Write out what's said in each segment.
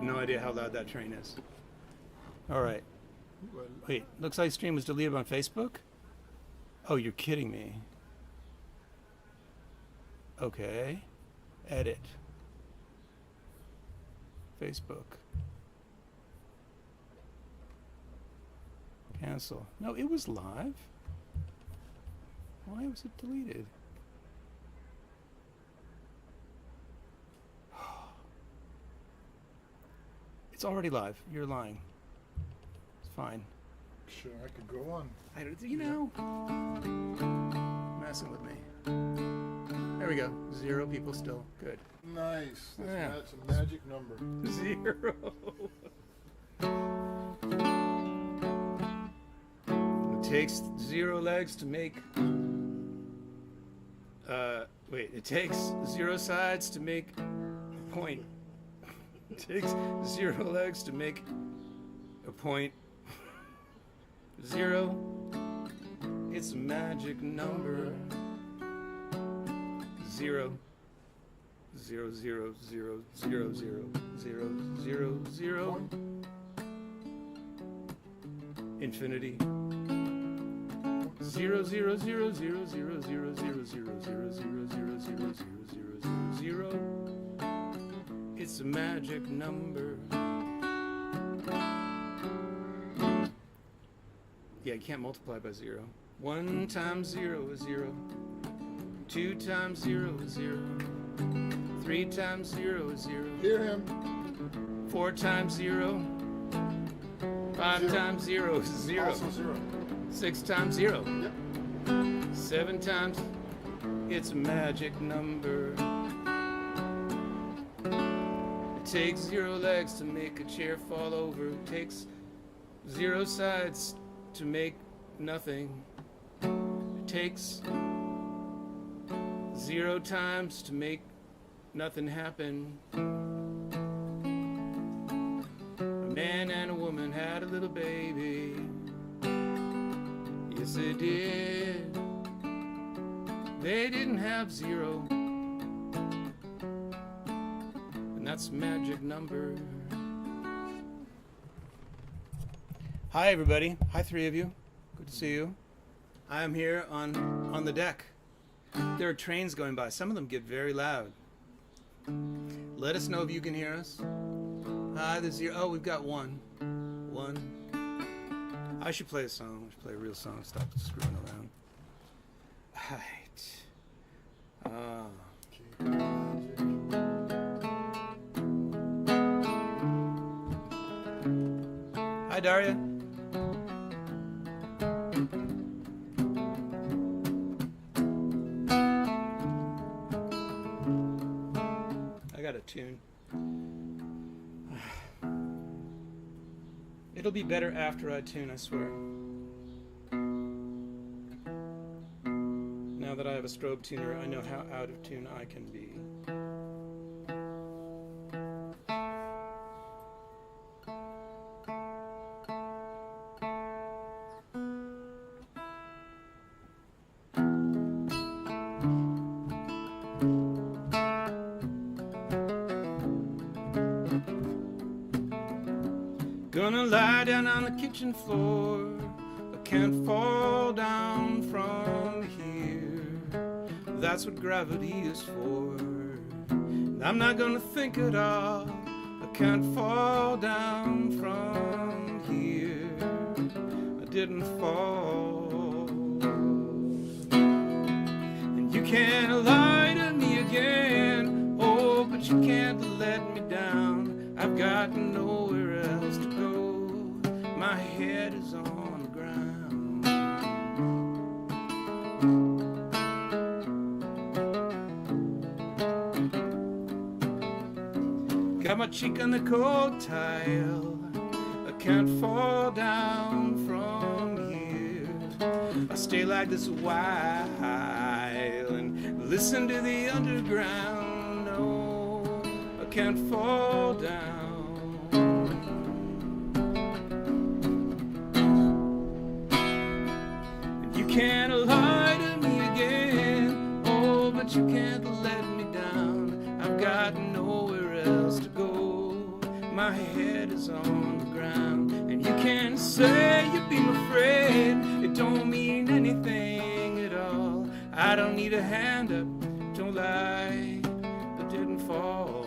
have no idea how loud that train is. All right. Wait, looks like stream was deleted on Facebook? Oh, you're kidding me. Okay. Edit. Facebook. Cancel. No, it was live. Why was it deleted? It's already live. You're lying. It's fine. Sure, I could go on. I don't, you know, messing with me. There we go. 0 people still. Good. Nice. Yeah. That's a magic number. 0. It takes 0 legs to make. It takes 0 sides to make a point. It takes 0 legs to make a point. 0. It's a magic number. 0. 0, 0, 0, 0, 0, 0, 0, 0. Infinity. 0, 0, 0, 0, 0, 0, 0, 0, 0, 0, 0, 0, 0, 0, 0. It's a magic number. Yeah, you can't multiply by 0. 1 times 0 is 0. 2 times 0 is 0. 3 times 0 is 0. Hear him. 4 times 0. 5 times 0 is 0. Also 0. 6 times 0. Yep. 7 times. It's a magic number. It takes 0 legs to make a chair fall over. It takes 0 sides to make nothing. It takes 0 times to make nothing happen. A man and a woman had a little baby. Yes, they did. They didn't have 0. And that's a magic number. Hi, everybody. Hi, 3 of you. Good to see you. I am here on the deck. There are trains going by. Some of them get very loud. Let us know if you can hear us. Hi, there's 0. Oh, we've got 1. 1. I should play a song. I should play a real song. Stop screwing around. Hi, Daria. I got a tune. It'll be better after I tune, I swear. Now that I have a strobe tuner, I know how out of tune I can be. Gonna lie down on the kitchen floor. I can't fall down from here. That's what gravity is for. And I'm not gonna think at all. I can't fall down from here. I didn't fall. And you can't lie to me again. Oh, but you can't let me down. I've got nowhere else to go. My head is on the ground. Got my cheek on the cold tile. I can't fall down from here. I stay like this a while and listen to the underground. No, I can't fall down. You can't lie to me again. Oh, but you can't let me down. I've got nowhere else to go. my head is on the ground. And you can say you be my friend, it don't mean anything at all. I don't need a hand up, don't lie, I didn't fall.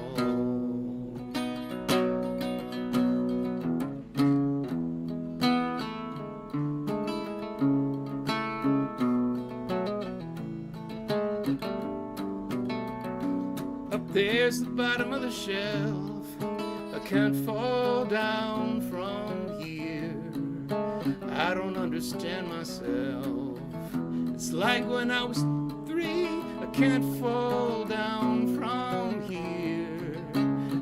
Up there's the bottom of the shelf, I can't fall down from here. I don't understand myself. It's like when I was 3, I can't fall down from here.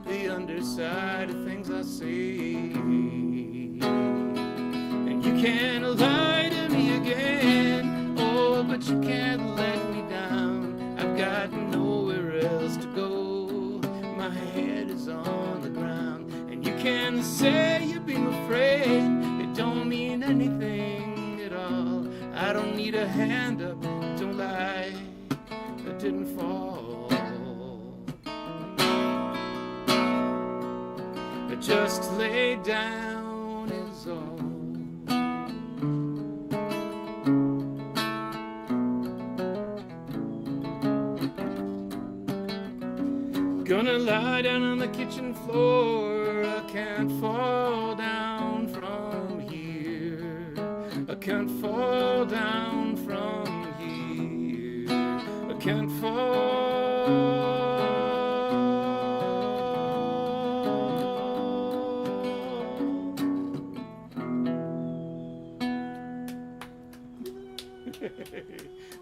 The underside of things I see. And you can't lie to me again, oh, but you can't let me down. I've got nowhere else to go, my head is on the ground. And you can say you be my friend, it don't mean anything at all. I don't need a hand up, don't lie, I didn't fall. I just lay down is all. Gonna lie down on the kitchen floor, I can't fall down from here. I can't fall down from here. I can't fall.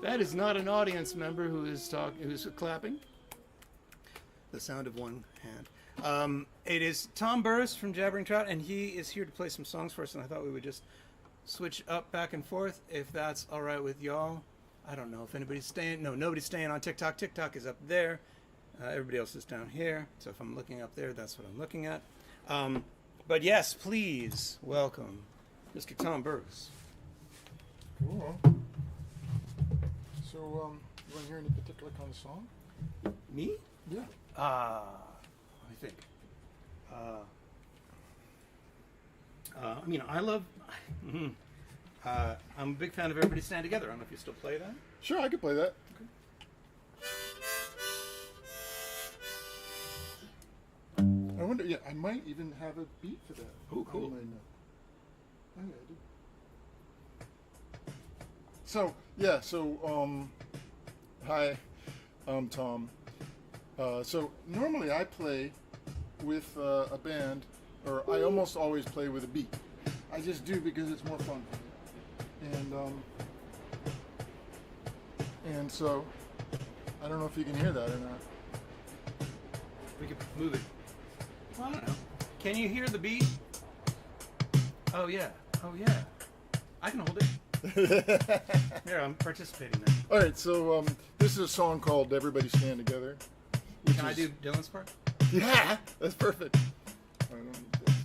That is not an audience member who's clapping. The sound of one hand. It is Tom Burris from Jabbering Trout, and he is here to play some songs for us, and I thought we would just switch up back and forth, if that's all right with y'all. I don't know if anybody's staying. No, nobody's staying on TikTok. TikTok is up there. Everybody else is down here. So if I'm looking up there, that's what I'm looking at. But yes, please welcome Mr. Tom Burris. Cool. So, you want to hear any particular kind of song? Me? Yeah. Let me think. I mean, I love. I'm a big fan of Everybody Stand Together. I don't know if you still play that. Sure, I could play that. Okay. I wonder. Yeah, I might even have a beat for that. Oh, cool. I might not. Oh, yeah, I do. So yeah, hi, I'm Tom. So normally I play with a band, or I almost always play with a beat. I just do because it's more fun for me. And so I don't know if you can hear that or not. We could move it. Well, I don't know. Can you hear the beat? Oh yeah. Oh yeah. I can hold it. Here, I'm participating now. All right, so this is a song called "Everybody Stand Together." Can I do Dylan's part? Yeah, that's perfect. I don't need this.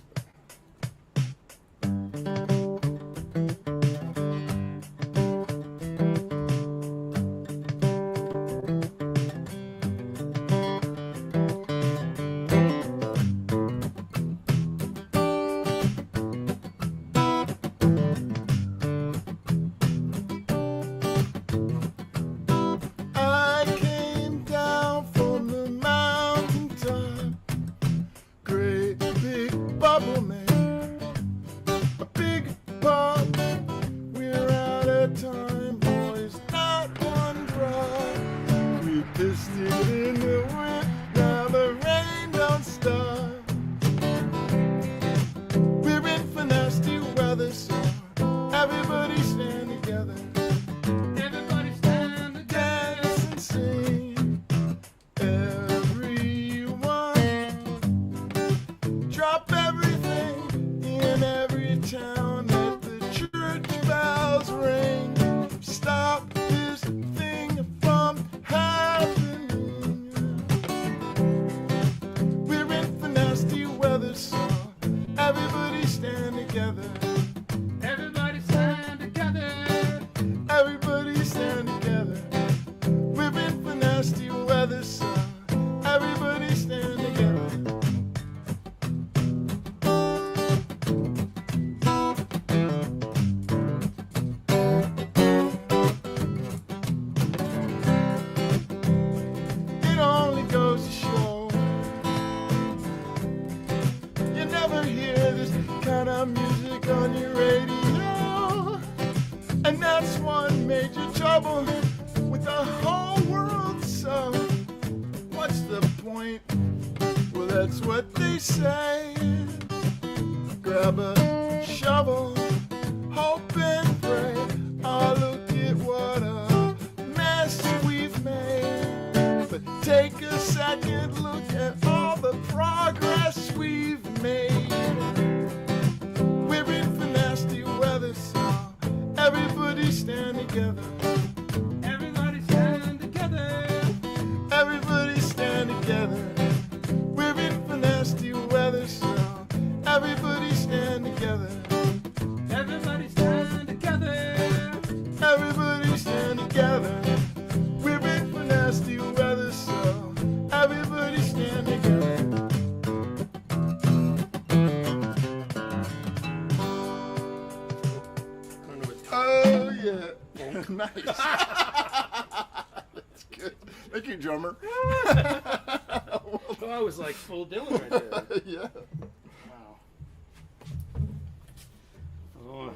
kind of music on your radio. And that's one major trouble with the whole world. So what's the point? Well, that's what they say. Grab a shovel, hope and pray. Oh, look at what a mess we've made. But take a second look at all the progress we've made. We're in for nasty weather, so everybody stand together. Everybody stand together. Everybody stand together. We're in for nasty weather, so everybody stand together. Everybody stand together. Everybody stand together. We're in for nasty weather, so everybody stand together. Oh yeah, nice. That's good. Thank you, drummer. Oh, I was like full Dylan right there. Yeah. Wow. Oh,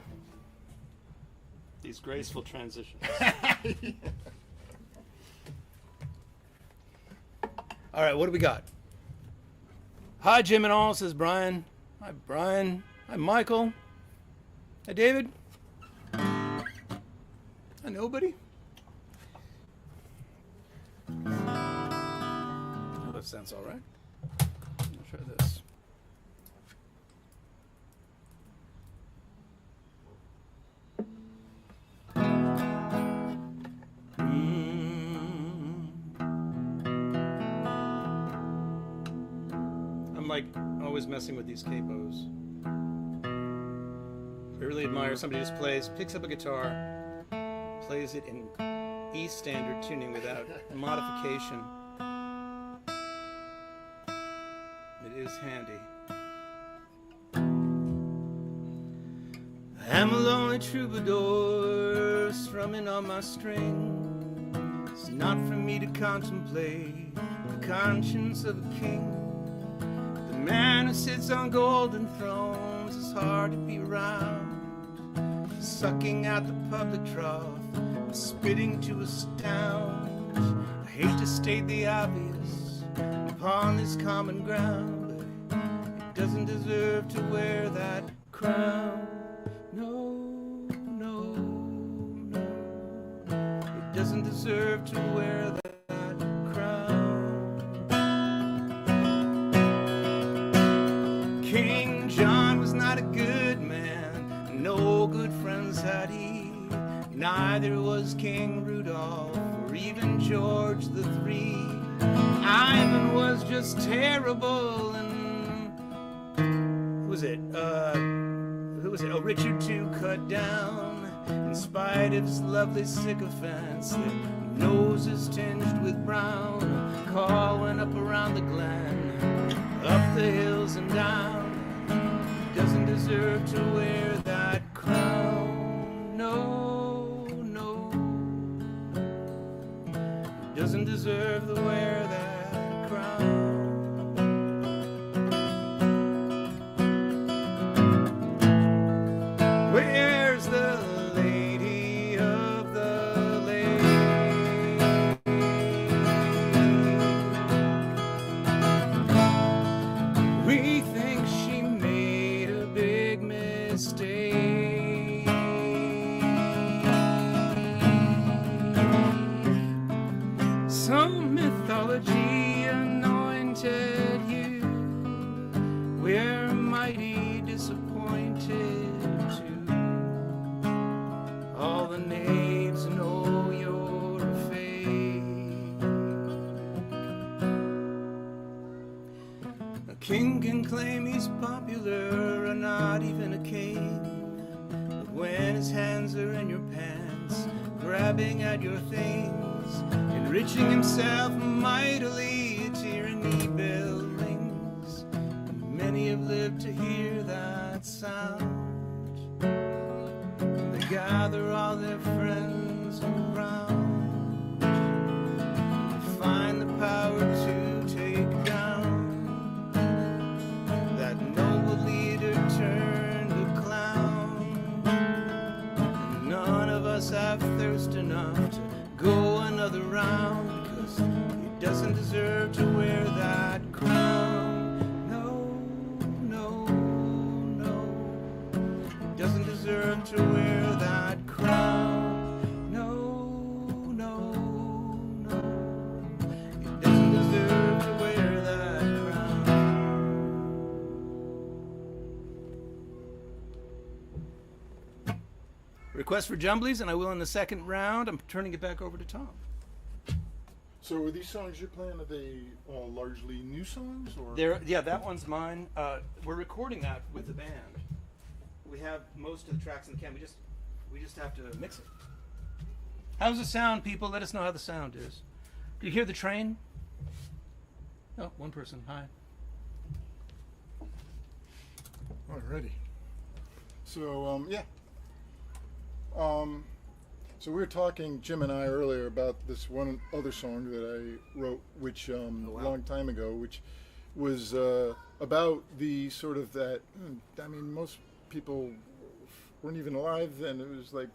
these graceful transitions. All right, what do we got? Hi, Jim and all, says Brian. Hi, Brian. Hi, Michael. Hi, David. Hi, nobody. Oh, that sounds all right. I'll try this. I'm like always messing with these capos. I really admire somebody who just picks up a guitar, plays it in E standard tuning without modification. It is handy. I am a lonely troubadour strumming on my string. It's not for me to contemplate the conscience of a king. The man who sits on golden thrones is hard to be around, sucking out the public trough, spitting to astound. I hate to state the obvious upon this common ground, but it doesn't deserve to wear that crown. No, no, no. It doesn't deserve to wear that crown. King John was not a good man, no good friends had he. Neither was King Rudolph or even George III. Ivan was just terrible, and who was it? Oh, Richard II cut down, in spite of his lovely sycophants, their noses tinged with brown. A call went up around the glen, up the hills and down. He doesn't deserve to wear that crown. No, no. He doesn't deserve to wear that crown. Where's the lady of the lake? We think she made a big mistake. Some mythology anointed you. We're mighty disappointed too. All the knaves know you're a fake. A king can claim he's popular or not even a king, but when his hands are in your pants, grabbing at your things, enriching himself mightily, tyranny bell rings. Many have lived to hear that sound. They gather all their friends around, find the power to take down that noble leader turned thirst enough to go another round, because he doesn't deserve to wear that crown. No, no, no. He doesn't deserve to wear that crown. No, no, no. He doesn't deserve to wear that crown. Request for Jumblies, and I will in the second round. I'm turning it back over to Tom. So are these songs you're playing, are they largely new songs? Or? Yeah, that one's mine. We're recording that with the band. We have most of the tracks in the can. We just have to mix it. How's the sound, people? Let us know how the sound is. Do you hear the train? Oh, one person. Hi. Alrighty. So, yeah. So we were talking, Jim and I, earlier about this one other song that I wrote, which a long time ago, which was about the sort of that. I mean, most people weren't even alive then. It was like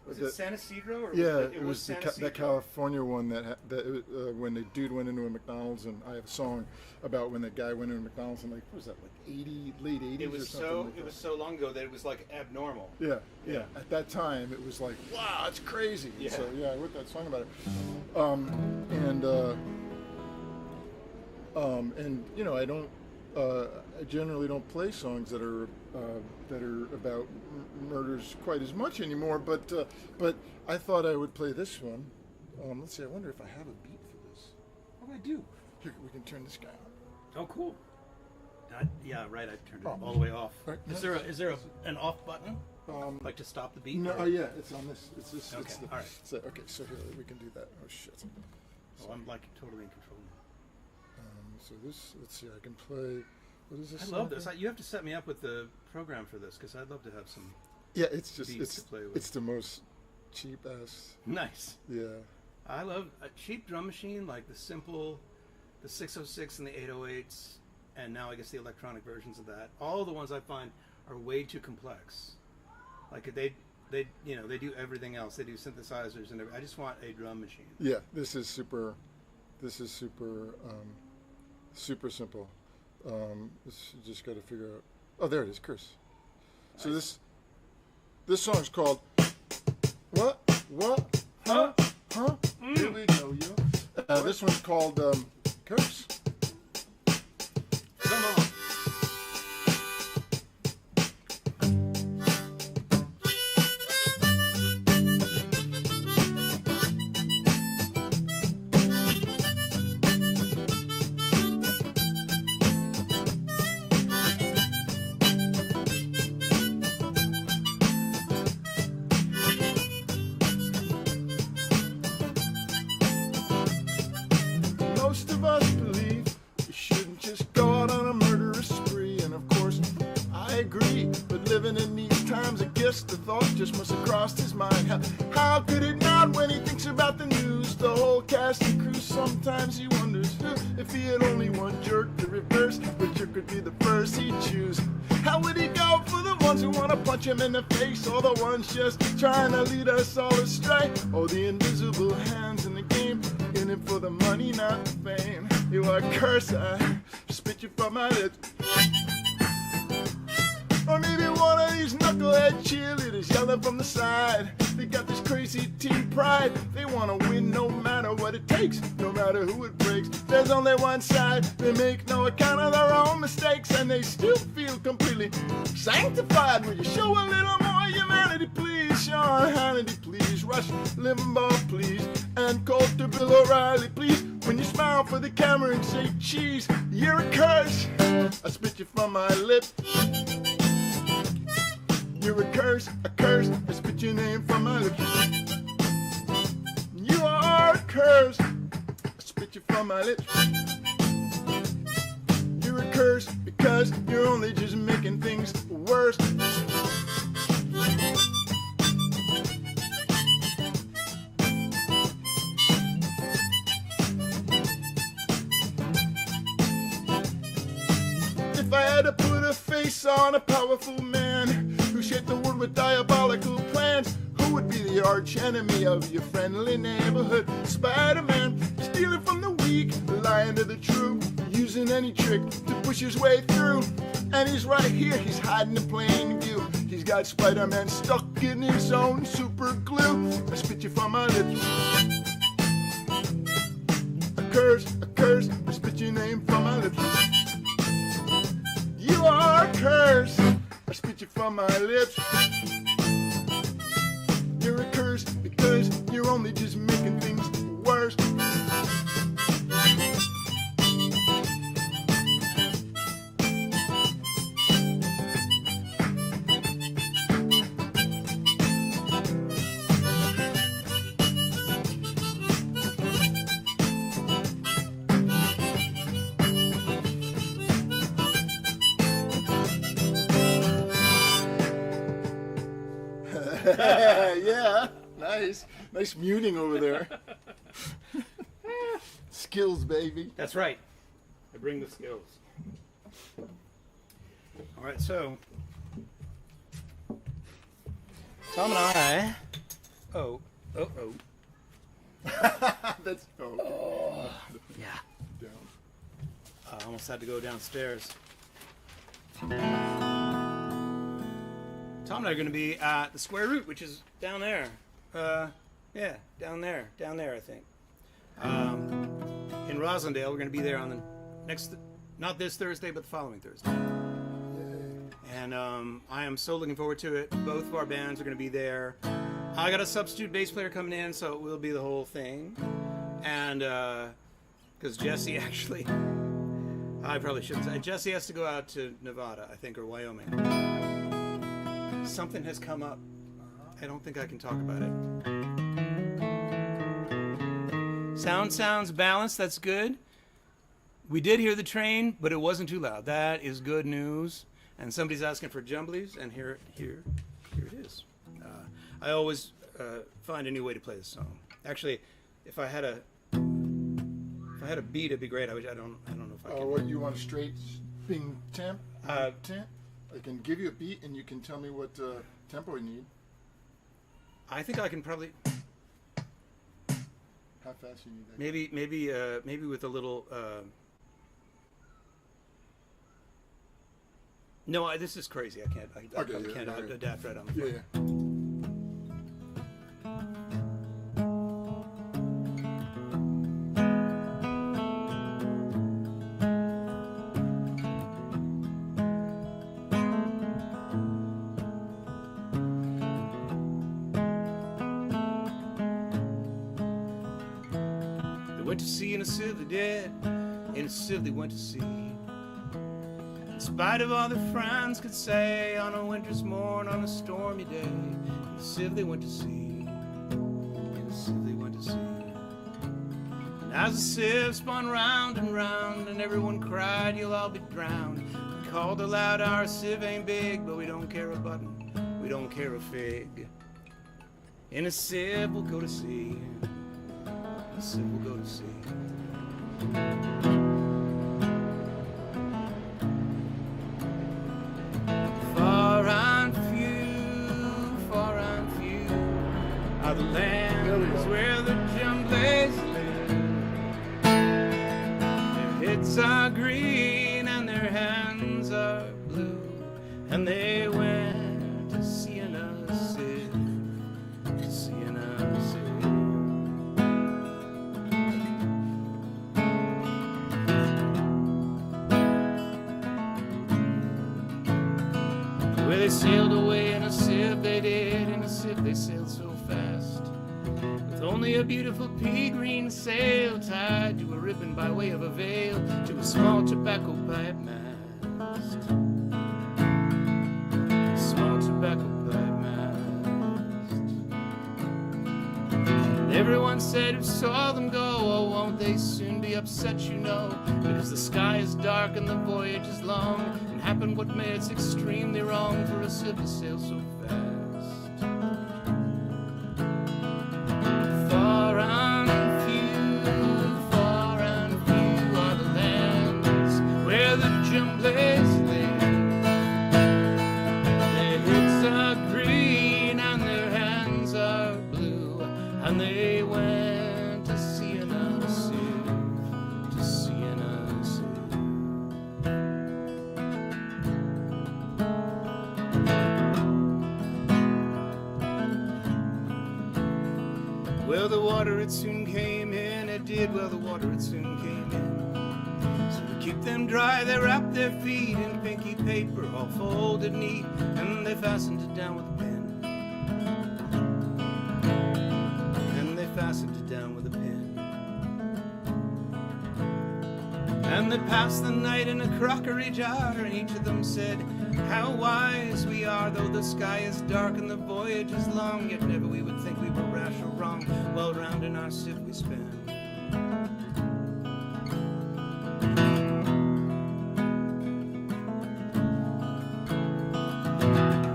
Was it San Ysidro? Or yeah, it was that California one when the dude went into a McDonald's, and I have a song about when that guy went into a McDonald's, and like, what was that, like late 80s It was or something? it was so long ago that it was like abnormal. Yeah. At that time, it was like, wow, it's crazy. Yeah. So yeah, I wrote that song about it. And you know, I generally don't play songs that are about murders quite as much anymore. But I thought I would play this one. Let's see. I wonder if I have a beat for this. Oh, I do. Here, we can turn this guy on. Oh, cool. Yeah, right. I turned it all the way off. Right, Is there an off button? Like to stop the beat? No. Yeah, it's on this. It's this. Okay. It's the, All right. So, okay. So here we can do that. Oh shit. Oh, I'm like totally in control now. So this. Let's see. I can play. What is this? I love this. You have to set me up with the program for this, because I'd love to have some. Yeah, it's just beats to play with. it's the most cheap ass. Nice. Yeah. I love a cheap drum machine, like the 606 and the 808s, and now I guess the electronic versions of that. All the ones I find are way too complex. Like they do everything else. They do synthesizers and everything. I just want a drum machine. Yeah, this is super simple. You just got to figure out. Oh, there it is, Curse. So Nice. this song's called What? Huh? Here we go, yo. This one's called Curse. Come on. Most of us believe you shouldn't just go out on a murderous spree, and of course I agree. But living in these times, I guess the thought just must have crossed his mind. How could it not when he thinks about the news? The whole cast and crew, sometimes he wonders if he had only one jerk to reverse, which jerk could be the first he'd choose. How would he go for the ones who want to punch him in the face, or the ones just trying to lead us all astray? Oh, the invisible hands in the game, in it for the money, not the fame. You are a curse, I spit you from my lips. Or maybe one of these knucklehead cheerleaders yelling from the side. They got this crazy team pride. They want to win no matter what it takes, no matter who it breaks. There's only one side. They make no account of their own mistakes, and they still feel completely sanctified. Will you show a little more humanity, please? Sean Hannity, please. Rush Limbaugh, please. And Coulter Bill O'Reilly, please. When you smile for the camera and say cheese, you're a curse. I spit you from my lips. You're a curse, I spit your name from my lips. You are a curse, I spit you from my lips. You're a curse because you're only just making things worse. If I had to put a face on a powerful man who shaped the world with diabolical plans, who Who would be the arch enemy of your friendly neighborhood? Spider-Man, stealing from the weak, lying to the true, using any trick to push his way through. And he's right here, he's hiding in plain view. He's got Spider-Man stuck in his own super glue. I spit you from my lips. A curse, I spit your name from my lips. You are a curse, I spit you from my lips. You're a curse because you're only just making things worse. Yeah, nice muting over there. Skills, baby. That's right. I bring the skills. All right, so Tom and I. Oh. That's Yeah. down. I almost had to go downstairs. Tom and I are going to be at the Square Root, which is down there. Yeah, down there, I think. In Roslindale, we're going to be there on the next, not this Thursday, but the following Thursday. And I am so looking forward to it. Both of our bands are going to be there. I got a substitute bass player coming in, so it will be the whole thing. And because Jesse actually, I probably shouldn't say, Jesse has to go out to Nevada, I think, or Wyoming. Something has come up. I don't think I can talk about it. Sound sounds balanced. That's good. We did hear the train, but it wasn't too loud. That is good news. And somebody's asking for jumblies, and here it is. I always find a new way to play this song. Actually, if I had a beat, it'd be great. I don't know if I can. What you want? Straight being temp? Temp? I can give you a beat, and you can tell me what tempo you need. I think I can probably. How fast you need that? Maybe with a little. No, this is crazy. I can't. I can't adapt right on the fly. Yeah. Went to sea in a sieve they did, in a sieve they went to sea. In spite of all their friends could say, on a winter's morn, on a stormy day, in the sieve they went to sea, in the sieve they went to sea. And as the sieve spun round and round, and everyone cried, you'll all be drowned, we called aloud, our sieve ain't big, but we don't care a button, we don't care a fig. In a sieve we'll go to sea. We'll go to sea. Far and few are the lands where the jumblies live. Their heads are green and their hands are blue, and they went to sea in a sieve, to sea in a sieve. They sailed away in a sieve, they did, in a sieve they sailed so fast, with only a beautiful pea green sail tied to a ribbon by way of a veil to a small tobacco pipe mast. A small tobacco pipe mast. And everyone said who saw them go, oh, won't they soon be upset, you know, because the sky is dark and the voyage is long. Happened what made it's extremely wrong for a ship to sail so fast. Far and few are the lands where the jumblies live. Their heads are green and their hands are Well, the water it soon came in, it did. Well, the water it soon came in. So to keep them dry, they wrapped their feet in pinky paper, all folded neat, and they fastened it down with a pin. And they fastened it down with a pin. And they passed the night in a crockery jar, and each of them said, how wise we are, though the sky is dark and the voyage is long, yet never we would think we were rash or wrong, while round in our sieve we spin.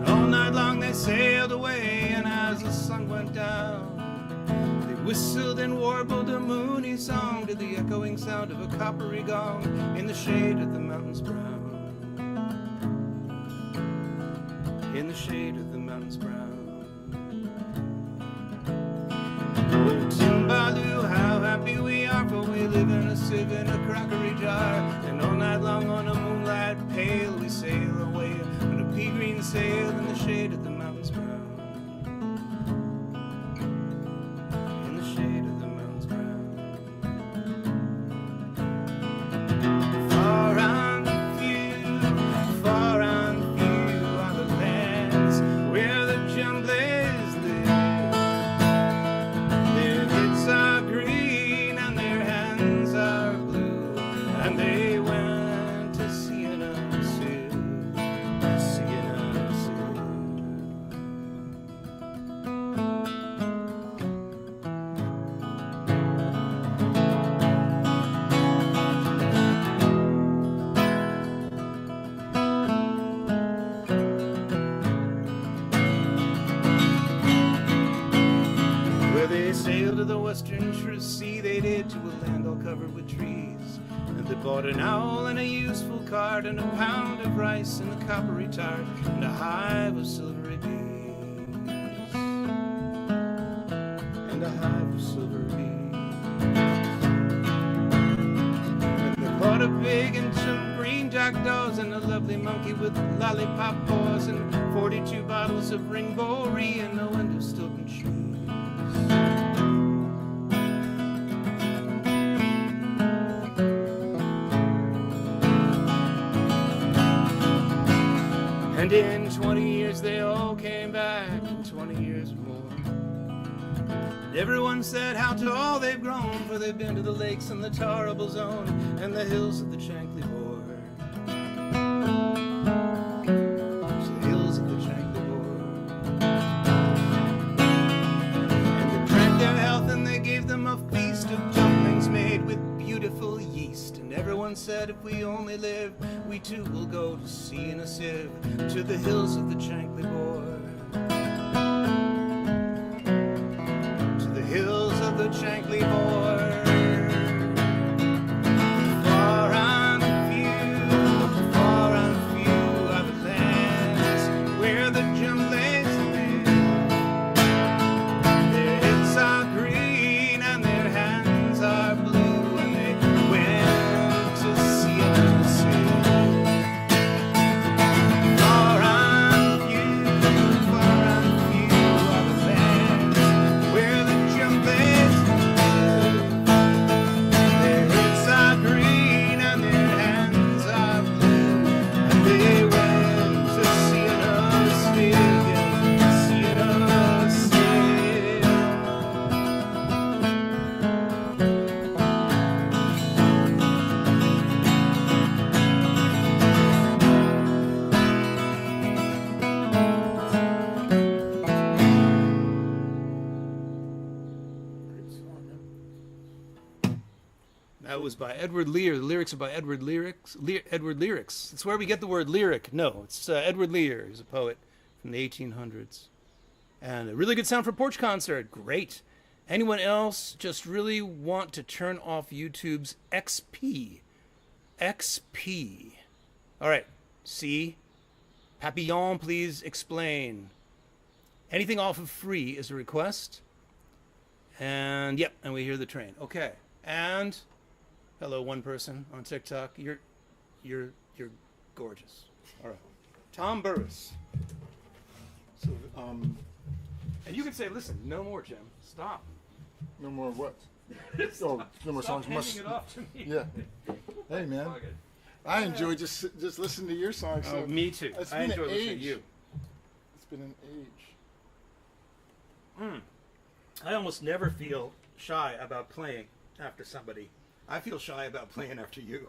All night long they sailed away, and as the sun went down, they whistled and warbled a moony song to the echoing sound of a coppery gong in the shade of the mountains brown. In the shade of the mountains brown. Oh, Timbaloo, how happy we are, for we live in a sieve in a crockery jar, and all night long on a moonlight pale we sail away on a pea green sail in the shade of the mountains brown. To the western sea they did, to a land all covered with trees, and they bought an owl and a useful cart, and a pound of rice and a coppery tart, and a hive of silvery bees, and a hive of silvery bees. And they bought a pig and some green jackdaws, and a lovely monkey with lollipop paws, and 42 bottles of ringbory, and a window stilton trees. And in 20 years they all came back, and 20 years more. And everyone said how tall they've grown, for they've been to the lakes and the Tarable Zone and the hills of the Chankly Bore. The hills of the Chankly Bore. And they drank their health and they gave them a feast of dumplings made with beautiful yeast. And everyone said if we only live, we too will go to sea in a sieve, to the hills of the Chankly Bore. To the hills of the Chankly Bore. Far and few are the lands where the Jumblies live. Their heads are green and their hands are blue, and they went to sea in a sieve. Far and few are the lands where the Jumblies live. Their heads are green and their hands are blue, and they went to sea in a sieve, sea in a sieve. That was by Edward Lear. The lyrics are by Edward Lyrics. It's where we get the word lyric. No, it's Edward Lear. He's a poet from the 1800s. And a really good sound for a porch concert. Great. Anyone else just really want to turn off YouTube's XP? XP. All right. C. Papillon, please explain. Anything off of free is a request. And yep, and we hear the train. Okay. And hello, one person on TikTok. You're gorgeous. All right. Tom Burris. So, And you can say, listen, no more, Jim. Stop. No more what? Oh, no more songs. Handing it off to me. Yeah. Hey, man. I enjoy just listening to your songs. Oh, me too. It's I been enjoy an listening age. to you. It's been an age. I almost never feel shy about playing after somebody. I feel shy about playing after you.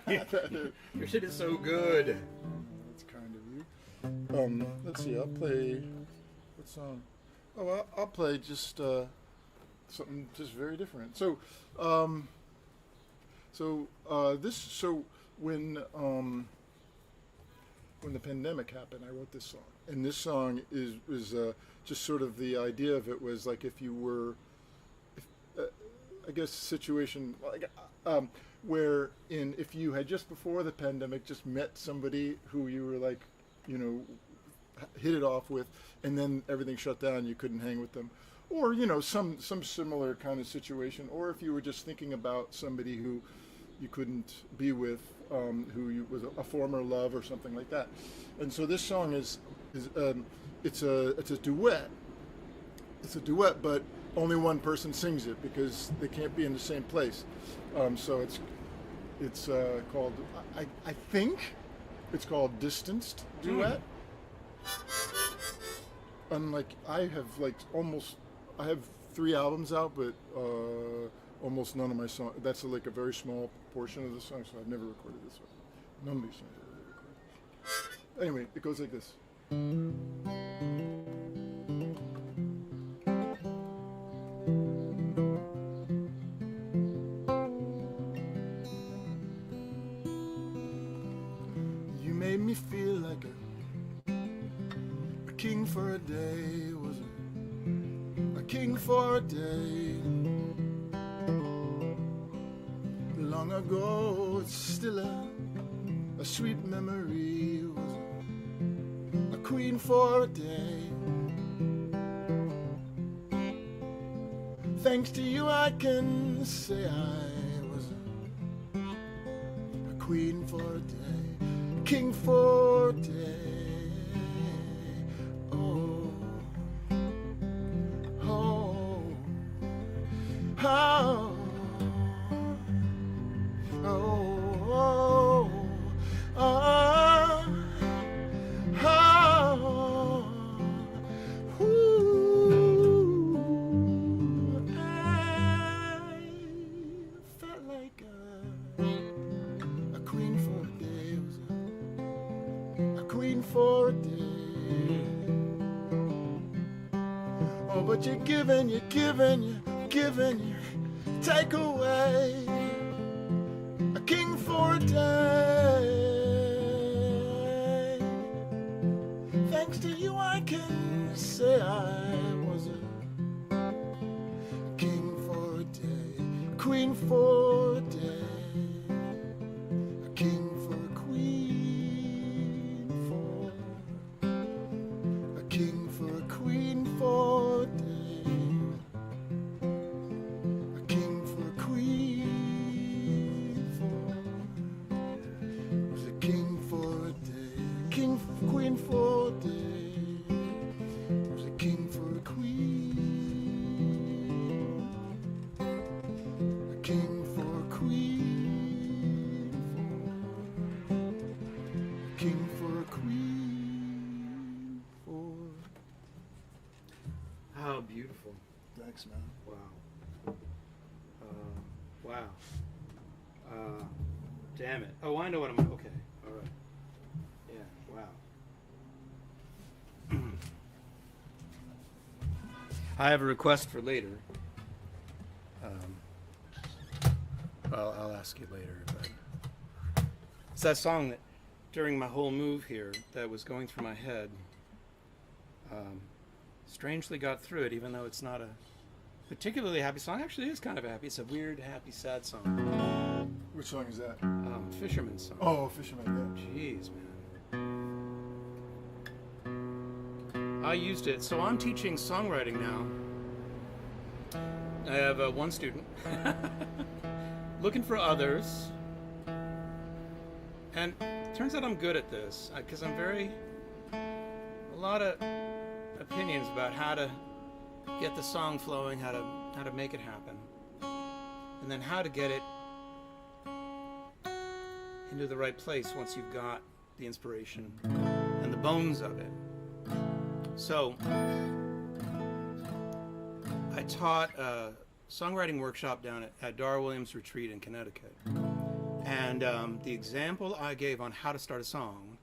Your shit is so good. That's kind of you. Let's see. I'll play. What song? Oh, I'll play just something just very different. So, when the pandemic happened, I wrote this song, and this song was just sort of the idea of it was like if you were, I guess, a situation like where if you had just before the pandemic just met somebody who you were like, you know, hit it off with, and then everything shut down, you couldn't hang with them, or you know some similar kind of situation, or if you were just thinking about somebody who you couldn't be with, who was a former love or something like that. And so this song is it's a duet. It's a duet, but only one person sings it because they can't be in the same place. So it's called, I think it's called Distanced Duet. Unlike I have I have 3 albums out, but almost none of my songs. That's like a very small portion of the song, so I've never recorded this one. None of these songs I've ever recorded. Anyway, it goes like this. You made me feel like a king for a day, was a king for a day. Long ago, it's still a sweet memory, was a queen for a day. Thanks to you, I can say I was a queen for a day, king for a day. Oh, oh, oh. For a day. Oh, but you're giving, you take away a king for a day. Thanks to you, I can say I was a king for a day, a queen for a day, a king for a queen. King for a queen for a day, a king for a queen for, was a king for a day, a king for a queen for a day, was a king for a queen, a king for a queen for, a king for a queen. How beautiful. Thanks, man. Wow. Wow. Damn it. Oh, I know what I'm... Okay. All right. Yeah. Wow. I have a request for later. I'll ask you later, but... It's that song that, during my whole move here, that was going through my head. Strangely got through it, even though it's not a particularly happy song. Actually, it is kind of happy. It's a weird, happy, sad song. Which song is that? Fisherman's song. Oh, Fisherman, yeah. Jeez, man. I used it. So I'm teaching songwriting now. I have one student. Looking for others. And it turns out I'm good at this, because I'm a lot of opinions about how to get the song flowing, how to how to make it happen, and then how to get it into the right place once you've got the inspiration and the bones of it. So I taught a songwriting workshop down at Dar Williams Retreat in Connecticut. And the example I gave on how to start a song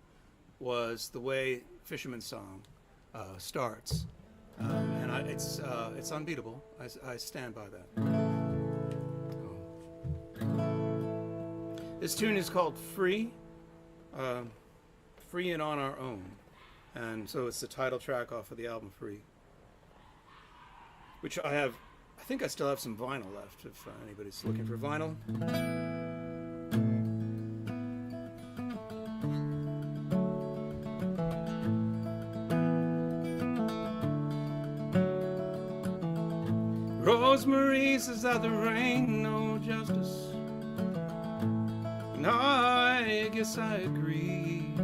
was the way Fisherman's Song starts. And it's unbeatable. I stand by that. This tune is called Free, Free and On Our Own. And so it's the title track off of the album Free, which I think I still have some vinyl left if anybody's looking for vinyl. Rosemary says that there ain't no justice, and I guess I agree.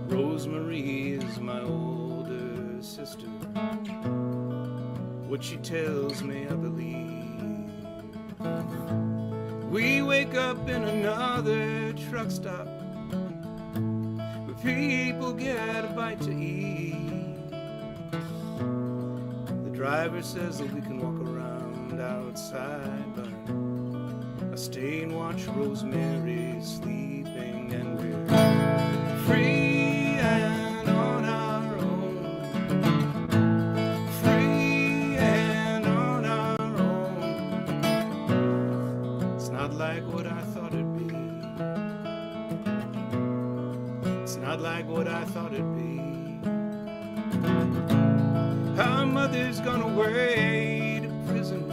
Rosemary is my older sister. What she tells me I believe. We wake up in another truck stop where people get a bite to eat. The driver says that we can walk around outside, but I stay and watch Rosemary sleeping, and we're free and on our own. Free and on our own. It's not like what I thought it'd be. It's not like what I thought it'd be. Our mother's gone away to prison,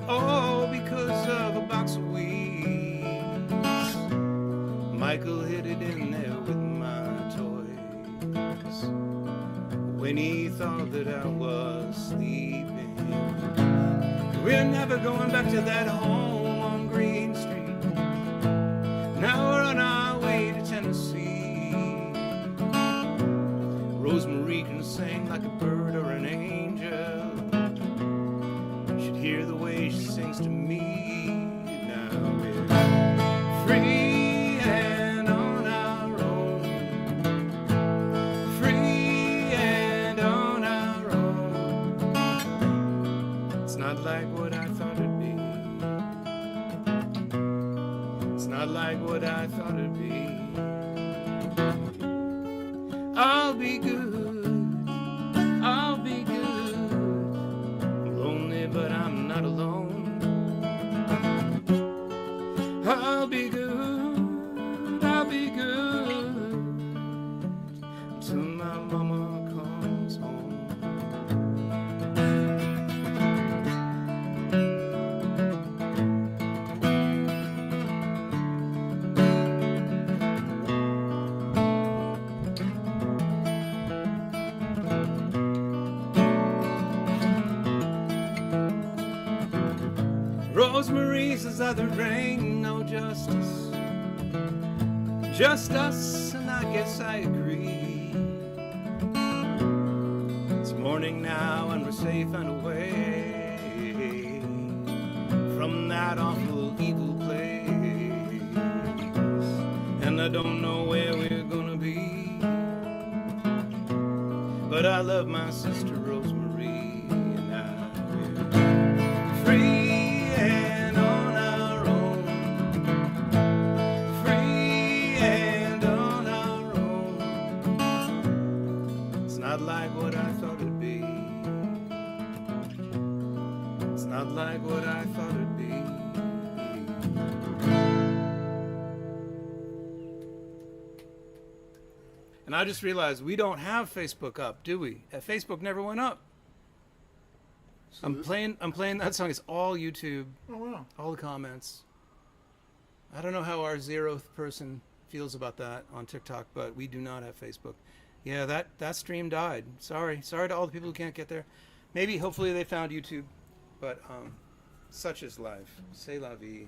all because of a box of weeds. Michael hid it in there with my toys when he thought that I was sleeping. We're never going back to that home on Green Street. Now we're on our way to Tennessee. Rosemary can sing like a bird or an angel. You should hear the way she sings to me. Now we're free and on our own. Free and on our own. It's not like what I thought it'd be. It's not like what I thought it'd be. I'll be good, I'll be good. I'm lonely, but I'm not alone. I'll be good, I'll be good, until my mama comes home. Rosemary says that there ain't no justice, just us, and I guess I agree. It's morning now and we're safe and away from that awful evil place, and I don't know where we're gonna be, but I love my sister Rosemary, and now we're free. Like what I thought it'd be. It's not like what I thought it'd be. And I just realized we don't have Facebook up, do we? Facebook never went up. So I'm playing that song. It's all YouTube. Oh wow. All the comments. I don't know how our 0th person feels about that on TikTok, but we do not have Facebook. Yeah, that stream died. Sorry to all the people who can't get there. Maybe, hopefully, they found YouTube. But such is life. C'est la vie.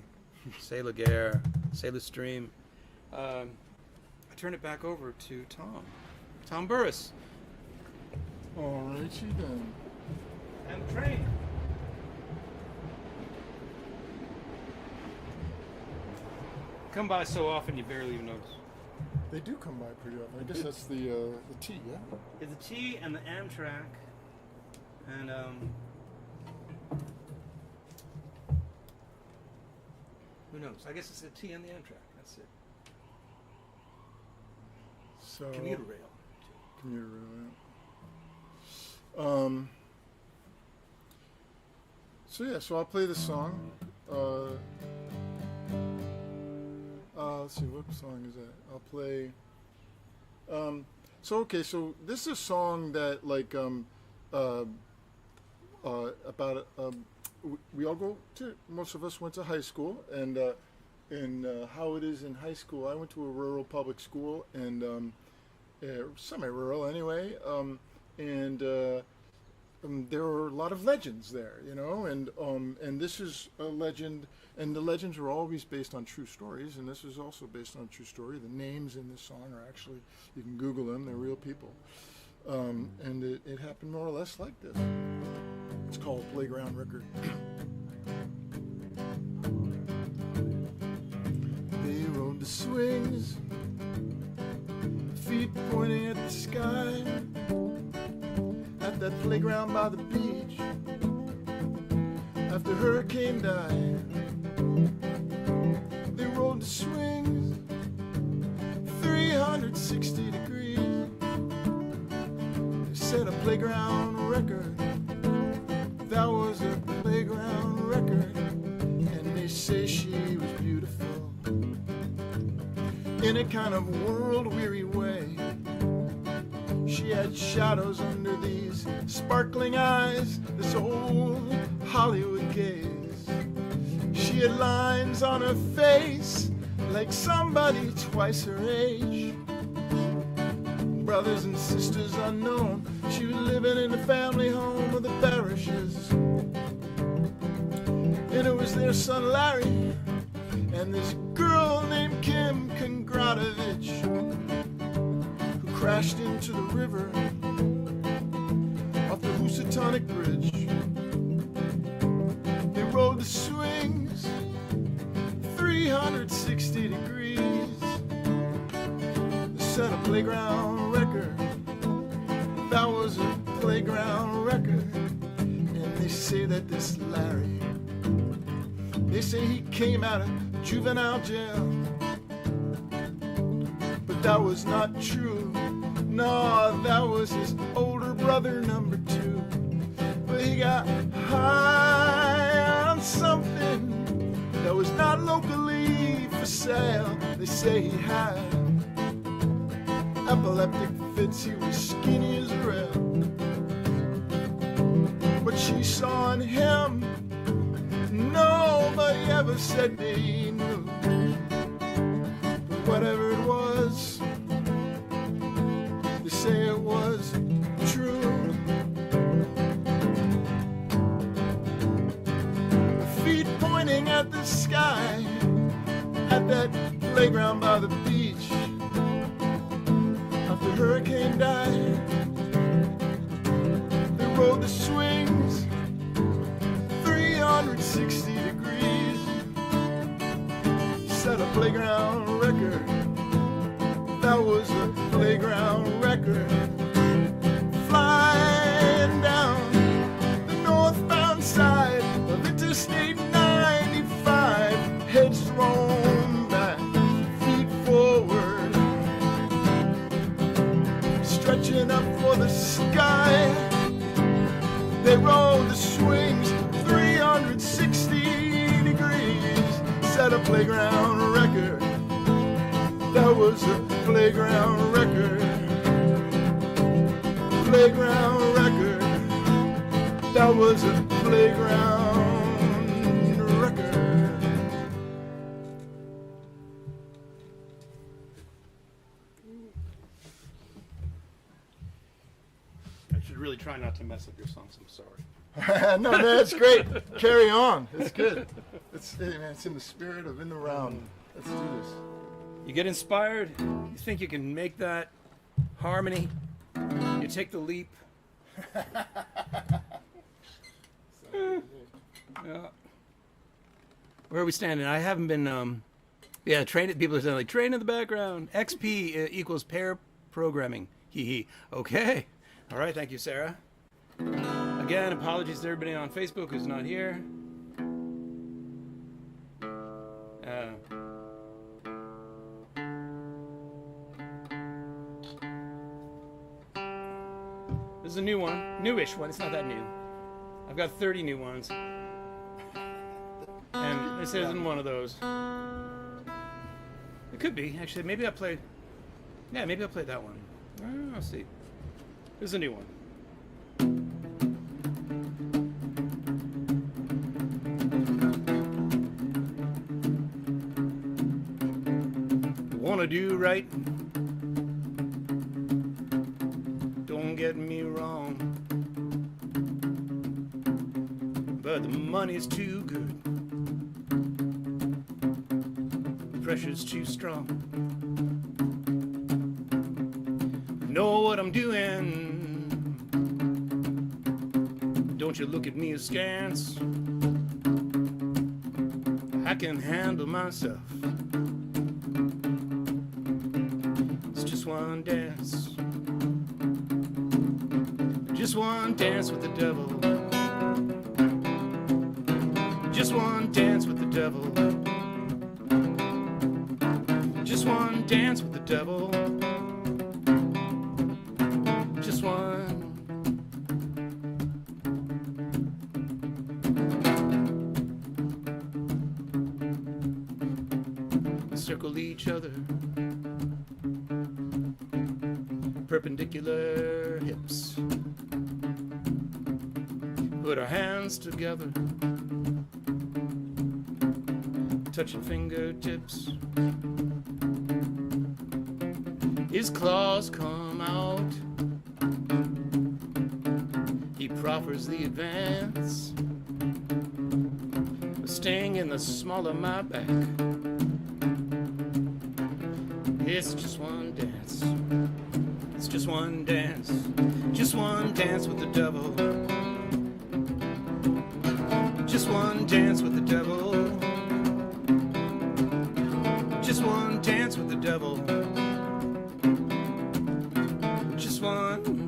C'est la guerre. C'est le stream. I turn it back over to Tom Burris. Alrighty then. And the train. Come by so often you barely even notice. They do come by pretty often. I guess that's the T, yeah? It's the T and the Amtrak. And who knows? I guess it's the T and the Amtrak. That's it. So Commuter rail. commuter rail. So yeah, so I'll play this song. Let's see, what song is that? I'll play. So this is a song that about we all go to. Most of us went to high school, and how it is in high school. I went to a rural public school, and semi-rural anyway, and there are a lot of legends there, you know, and this is a legend, and the legends are always based on true stories, and this is also based on a true story. The names in this song are actually, you can Google them, they're real people, and it happened more or less like this. It's called Playground Record. They rode the swings, feet pointing at the sky, at that playground by the beach, after hurricane died. They rode the swings 360 degrees. They set a playground record. That was a playground record. And they say she was beautiful in a kind of world-weary way. She had shadows under these sparkling eyes, this old Hollywood gaze. She had lines on her face like somebody twice her age. Brothers and sisters unknown, she was living in the family home of the Parishes. And it was their son Larry and this girl named Kim Kongratovich, who crashed into the river off the Housatonic Bridge. They rode the swings 360 degrees. They set a playground record. That was a playground record. And they say that this Larry, they say he came out of juvenile jail, but that was not true. No, that was his older brother number 2. But he got high on something that was not locally for sale. They say he had epileptic fits, he was skinny as a rail. What she saw in him, nobody ever said they knew. But whatever it was, they say it was true. Feet pointing at the sky, at that playground by the beach, after hurricane died. They rode the swings 360 degrees. Set a playground record. That was a playground record. Flying down the northbound side of Interstate 95, heads thrown back, feet forward, stretching up for the sky. They rode the swings 360 degrees. Set a playground record. That was a playground record. Playground record. That was a playground record. I should really try not to mess up your songs. I'm sorry. No, man, it's great. Carry on. It's good. Hey, man, it's in the spirit of In the Round. Let's do this. You get inspired, you think you can make that harmony, you take the leap, Yeah. Where are we standing? I haven't been. Yeah, train. People are saying like train in the background. XP equals pair programming. Hee hee. Okay. All right. Thank you, Sarah. Again, apologies to everybody on Facebook who's not here. This is a new one, newish one. It's not that new. I've got 30 new ones, and this isn't one of those. It could be actually. Maybe I played. Yeah, maybe I played that one. I'll see. This is a new one. Wanna do right? Don't get me wrong, but the money's too good, the pressure's too strong. Know what I'm doing, don't you look at me askance. I can handle myself. It's just one dance, just one dance with the devil, just one dance with the devil, just one dance with the devil, just one. Circle each other, perpendicular hips. Put our hands together, touching fingertips. His claws come out, he proffers the advance, a sting in the small of my back. It's just one dance, it's just one dance, just one dance with the devil, just one dance with the devil, just one dance with the devil, just one.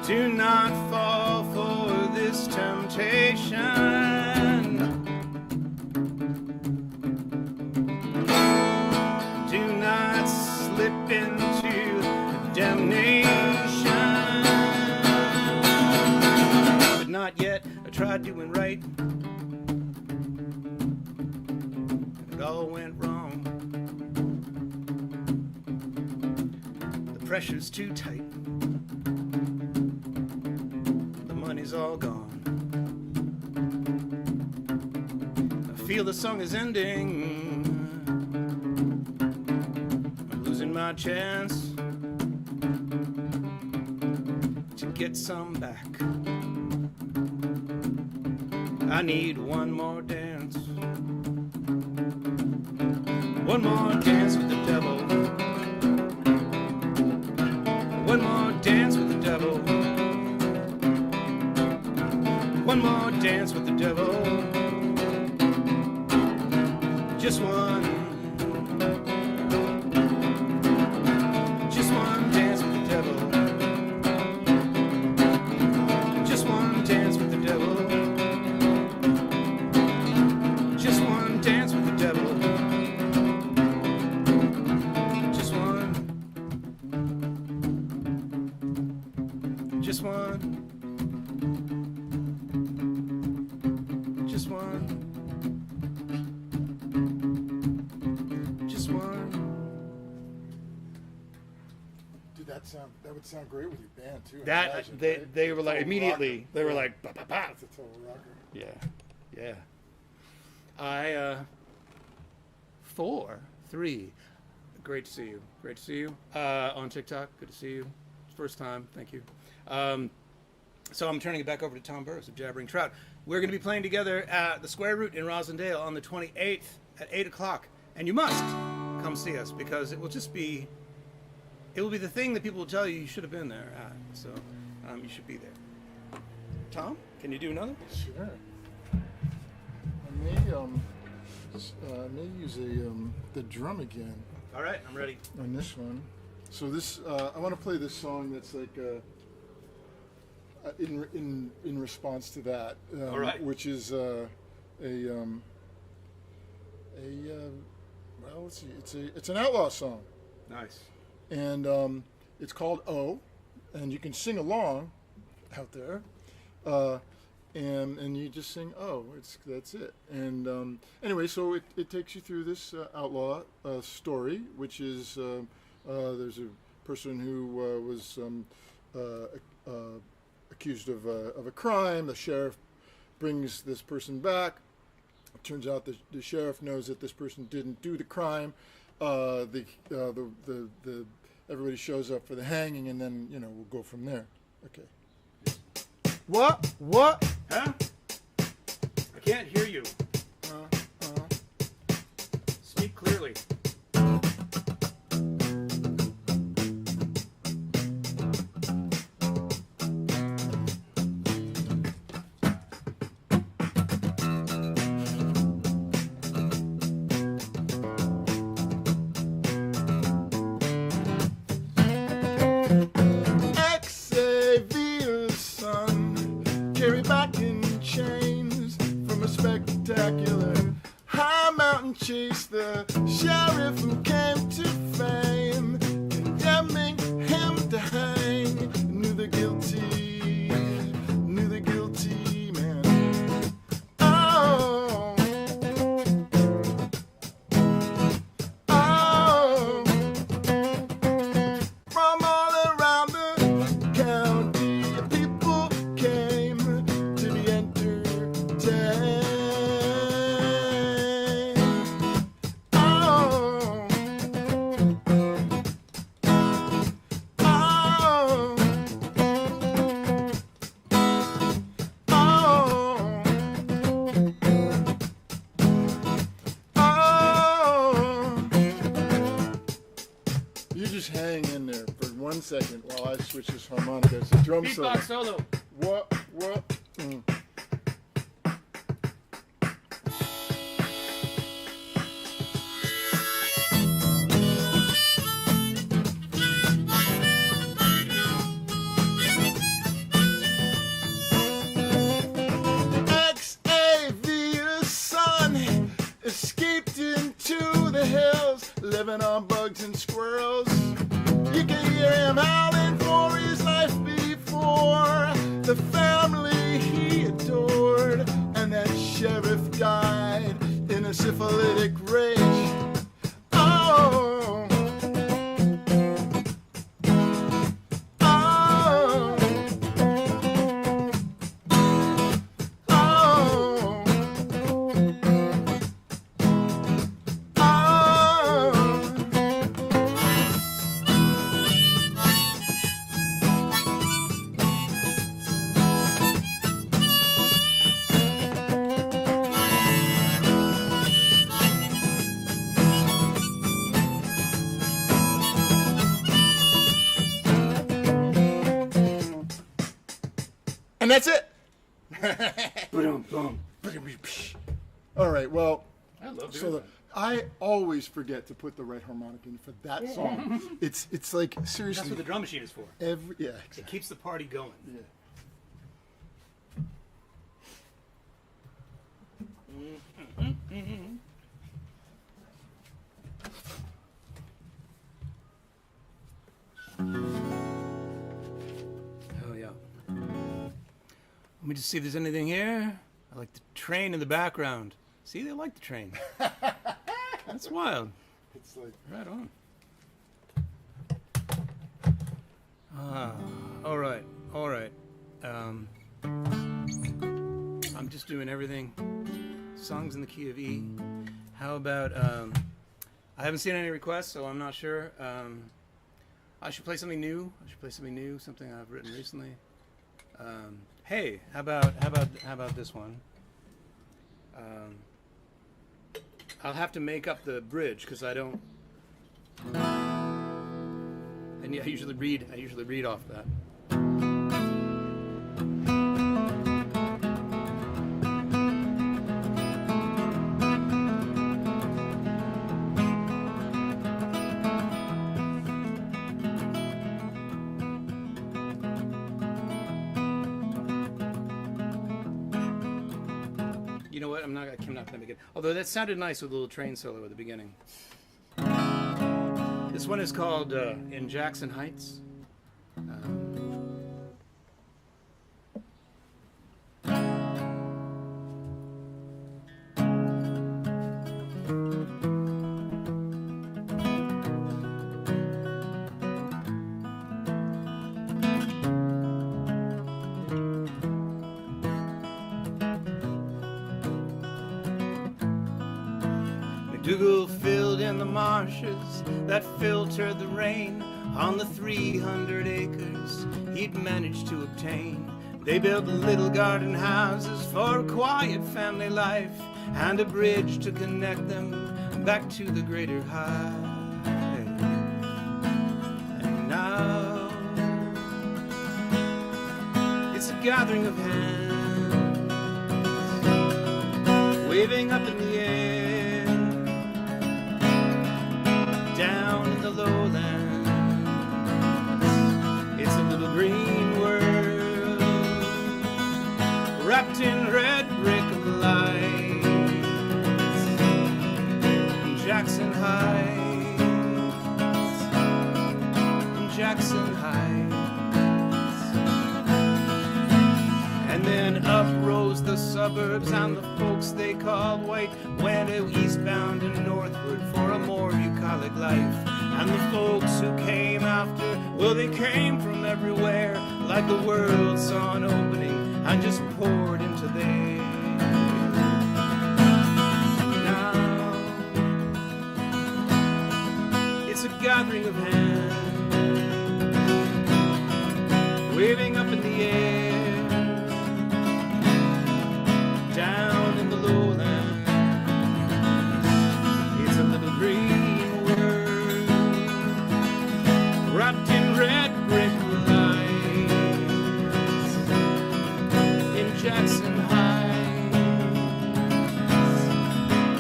Do not fall for this temptation. Do not slip into damnation. But not yet. I tried doing right, and it all went wrong. The pressure's too tight, money's all gone. I feel the song is ending. I'm losing my chance to get some back. I need one more dance. One more dance with the devil. One more dance with the devil. One more dance with the devil, just one, just one dance with the devil, just one dance with the devil, just one dance with the devil, just one, just one. Just one. Just one. Dude, that would sound great with your band too. That imagine, right? they were like Total immediately rocker. they were Yeah. like bah, bah, bah. That's a total rocker. Yeah. I 4, 3. Great to see you. Great to see you on TikTok. Good to see you. First time. Thank you. So I'm turning it back over to Tom Burris of Jabbering Trout. We're going to be playing together at the Square Root in Rosendale on the 28th at 8 o'clock. And you must come see us, because it will be the thing that people will tell you should have been there at. So you should be there. Tom, can you do another? Sure. I may use the drum again. All right, I'm ready. On this one. So this, I want to play this song that's like in response to that. All right. Which is well, let's see, it's an outlaw song, Nice. and it's called "Oh," and you can sing along out there. And you just sing, oh, that's it. And anyway, so it takes you through this outlaw story, which is there's a person who was accused of a crime. The sheriff brings this person back. It turns out the sheriff knows that this person didn't do the crime. Everybody shows up for the hanging, and then we'll go from there. Okay. What? Huh? I can't hear you. Speak clearly. High mountain chase, the sheriff who came to fame, condemning him to hang, knew the guilty man. Oh, from all around the county, people came to be entertained. Hang in there for 1 second while I switch this harmonica. It's a drum solo. Beatbox solo. What? Xavier's son escaped into the hills, living on bugs and squirrels. You can hear him howling for his life before the family he adored, and that sheriff died in a syphilitic rage. Oh, oh, oh, and that's it. All right, well, I love doing so that. I always forget to put the right harmonic in for that song. It's like seriously. That's what the drum machine is for. Yeah, It exactly. keeps the party going. Yeah. Oh yeah. Let me just see if there's anything here. I like the train in the background. See, they like the train. That's wild. It's like Right on. All right. I'm just doing everything. Songs in the key of E. How about, I haven't seen any requests, so I'm not sure. I should play something new. Something I've written recently. Hey, how about this one? I'll have to make up the bridge because I don't And yeah, I usually read off that. You know what? I'm not gonna make it. Although that sounded nice with a little train solo at the beginning. This one is called In Jackson Heights. McDougal filled in the marshes that filtered the rain on the 300 acres he'd managed to obtain. They built little garden houses for a quiet family life and a bridge to connect them back to the greater height. And now it's a gathering of hands, waving up in the air, down in the lowlands. It's a little green world wrapped in red brick lights. In Jackson Heights, in Jackson Heights. And then up rose the suburbs, and the folks they called white went eastbound and northward for a more bucolic life. And the folks who came after, well, they came from everywhere, like the world saw an opening and just poured into there. Now it's a gathering of hands, waving up in the air, down in the lowlands. It's a little green world wrapped in red brick lights. In Jackson Heights,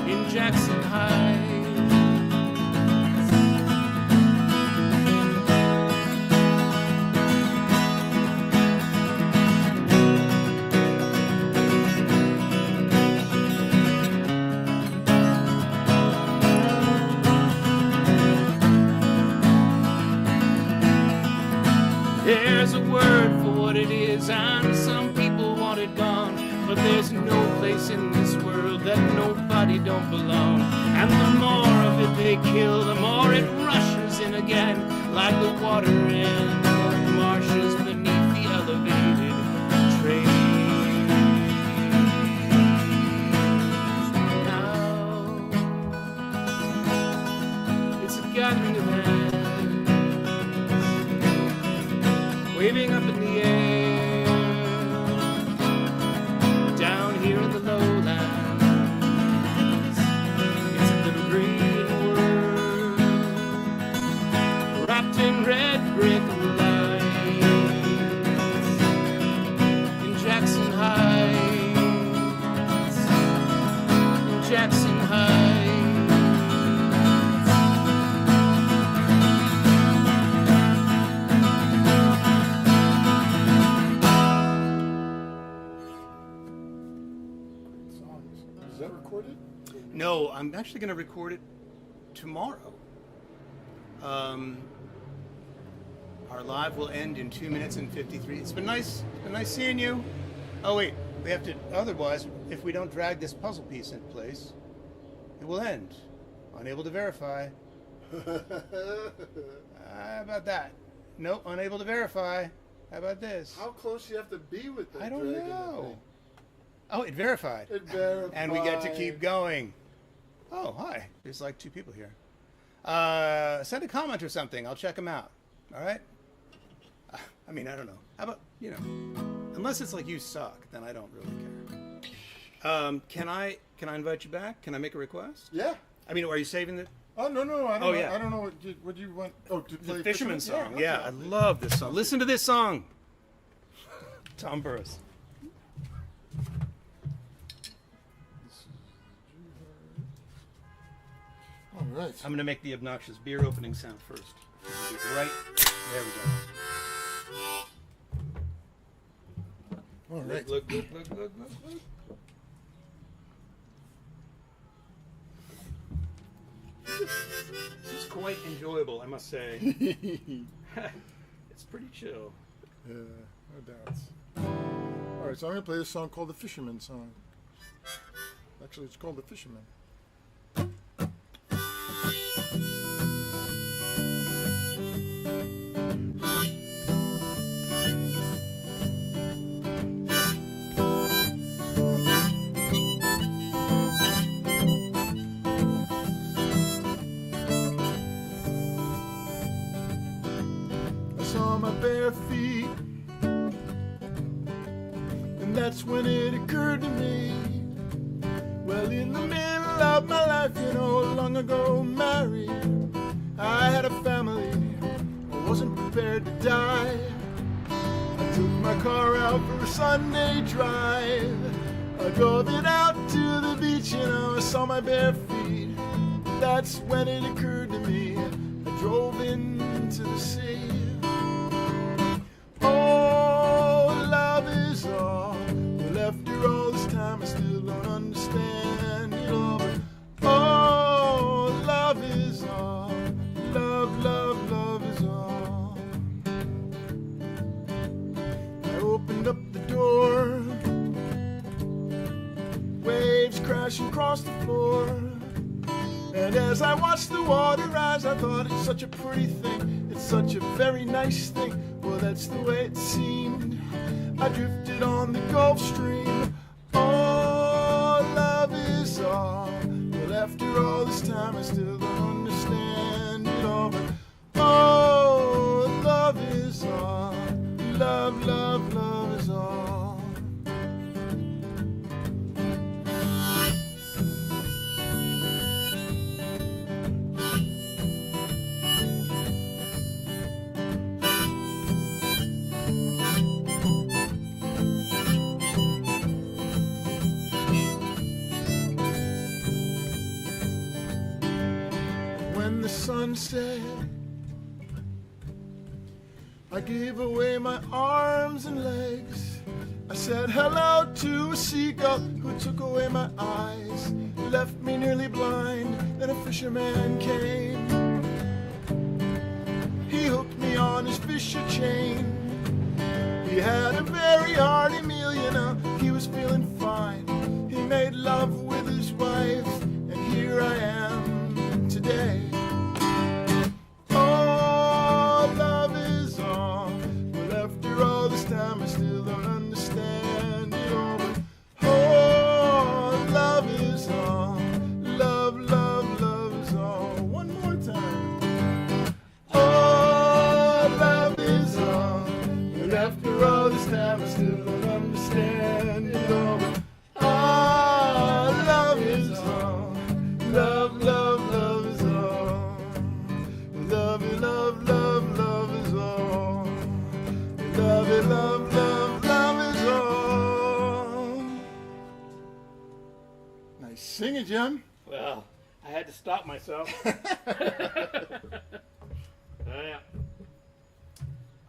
in Jackson Heights. There's a word for what it is, and some people want it gone. But there's no place in this world that nobody don't belong. And the more of it they kill, the more it rushes in again, like the water in the marshes beneath the elevated train. Now it's a gathering of hands, waving up in the air, down here in the lowlands. It's a little green world wrapped in red brick lights. In Jackson Heights, in Jackson Heights. Is that recorded? No, I'm actually going to record it tomorrow. Our live will end in 2 minutes and 53. It's been nice. It's been nice seeing you. Oh wait, we have to. Otherwise, if we don't drag this puzzle piece in place, it will end. Unable to verify. How about that? Nope, unable to verify. How about this? How close you have to be with that? I don't dragging that know. thing? Oh, it verified. It verified. And we get to keep going. Oh, hi. There's like 2 people here. Send a comment or something. I'll check them out. All right? I mean, I don't know. How about, unless it's like you suck, then I don't really care. Can I invite you back? Can I make a request? Yeah. I mean, are you saving Oh no! I don't Oh, know. yeah. I don't know what you want. Oh, to play The Fisherman song. Yeah, I let's love this song. Listen to this song. Tom Burris. All right. I'm going to make the obnoxious beer opening sound first. Right. There we go. All right. Look. This is quite enjoyable, I must say. It's pretty chill. Yeah, no doubts. All right, so I'm gonna play this song called the Fisherman Song. Actually, it's called the Fisherman. I saw my bare feet, and that's when it occurred to me. Well, in the middle of my life, long ago married, I had a family, I wasn't prepared to die. I took my car out for a Sunday drive. I drove it out to the beach, I saw my bare feet. That's when it occurred to me, I drove into the sea. Oh, love is all. Well, after all this time, I still don't understand it all. But oh, love is all. Love is all. I opened up the door. Waves crashing across the floor. And as I watched the water rise, I thought it's such a pretty thing. It's such a very nice thing. Well, that's the way it seemed. I drifted on the Gulf Stream. Oh, love is all. Well, after all this time, I still don't understand it all. But oh, love is all. Love is all. When the sun set, I gave away my arms and legs. I said hello to a seagull who took away my eyes, left me nearly blind. Then a fisherman came. He hooked me on his fisher chain. He had a very hearty meal, he was feeling fine. He made love with his wife, and here I am today. Oh, love is all. Well, after all this time, I still don't understand it all. But oh, love is all. Love is all. One more time. Oh, love is all. And after all this time, I still don't understand it all. But oh, love is all. Love is all. Love is all. Love is all. Nice. Sing it, Jim. Well, I had to stop myself. Yeah.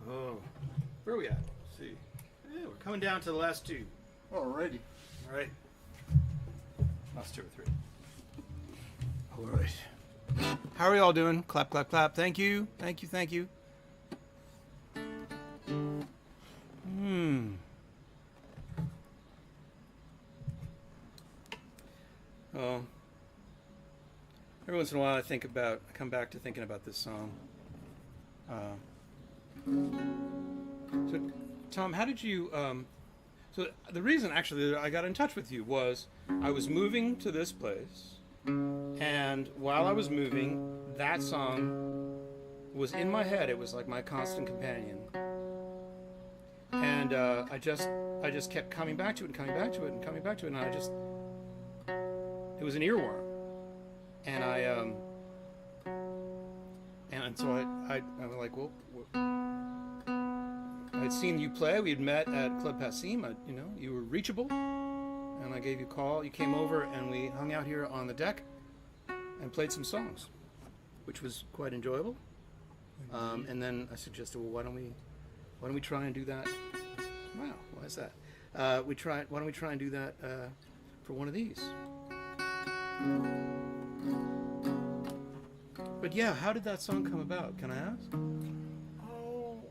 Oh, where are we at? Let's see. Yeah, we're coming down to the last two. Alrighty. All right. Last two or three. All right. How are we all doing? Clap, clap, clap. Thank you. Thank you. Thank you. Well, every once in a while I come back to thinking about this song. So, Tom, how did you, so the reason actually that I got in touch with you was I was moving to this place, and while I was moving, that song was in my head. It was like my constant companion. And I just kept coming back to it and coming back to it and coming back to it, and it was an earworm. And And so I was like, well, I'd seen you play. We had met at Club Passim. You were reachable, and I gave you a call. You came over, and we hung out here on the deck and played some songs, which was quite enjoyable. And then I suggested, well, why don't we try and do that? Wow, why is that? Why don't we try and do that for one of these? But yeah, how did that song come about? Can I ask? Oh,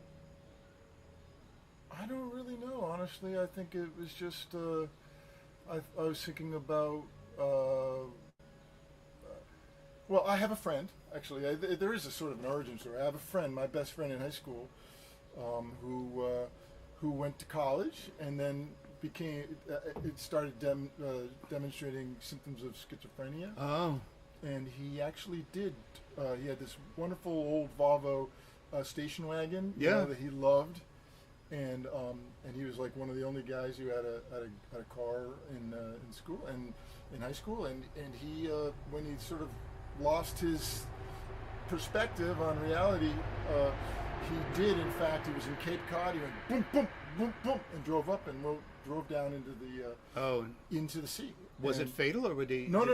I don't really know. Honestly, I think it was just I was thinking about. Well, I have a friend. Actually, there is a sort of an origin story. I have a friend, my best friend in high school, who went to college and then started demonstrating symptoms of schizophrenia. Oh. And he actually did. He had this wonderful old Volvo station wagon, that he loved, and he was like one of the only guys who had a car in school and in high school, and he when he sort of lost his perspective on reality, he did, in fact, he was in Cape Cod. He went boom, boom, boom, boom, and drove up and drove down into the sea. Was it fatal, or would he? No.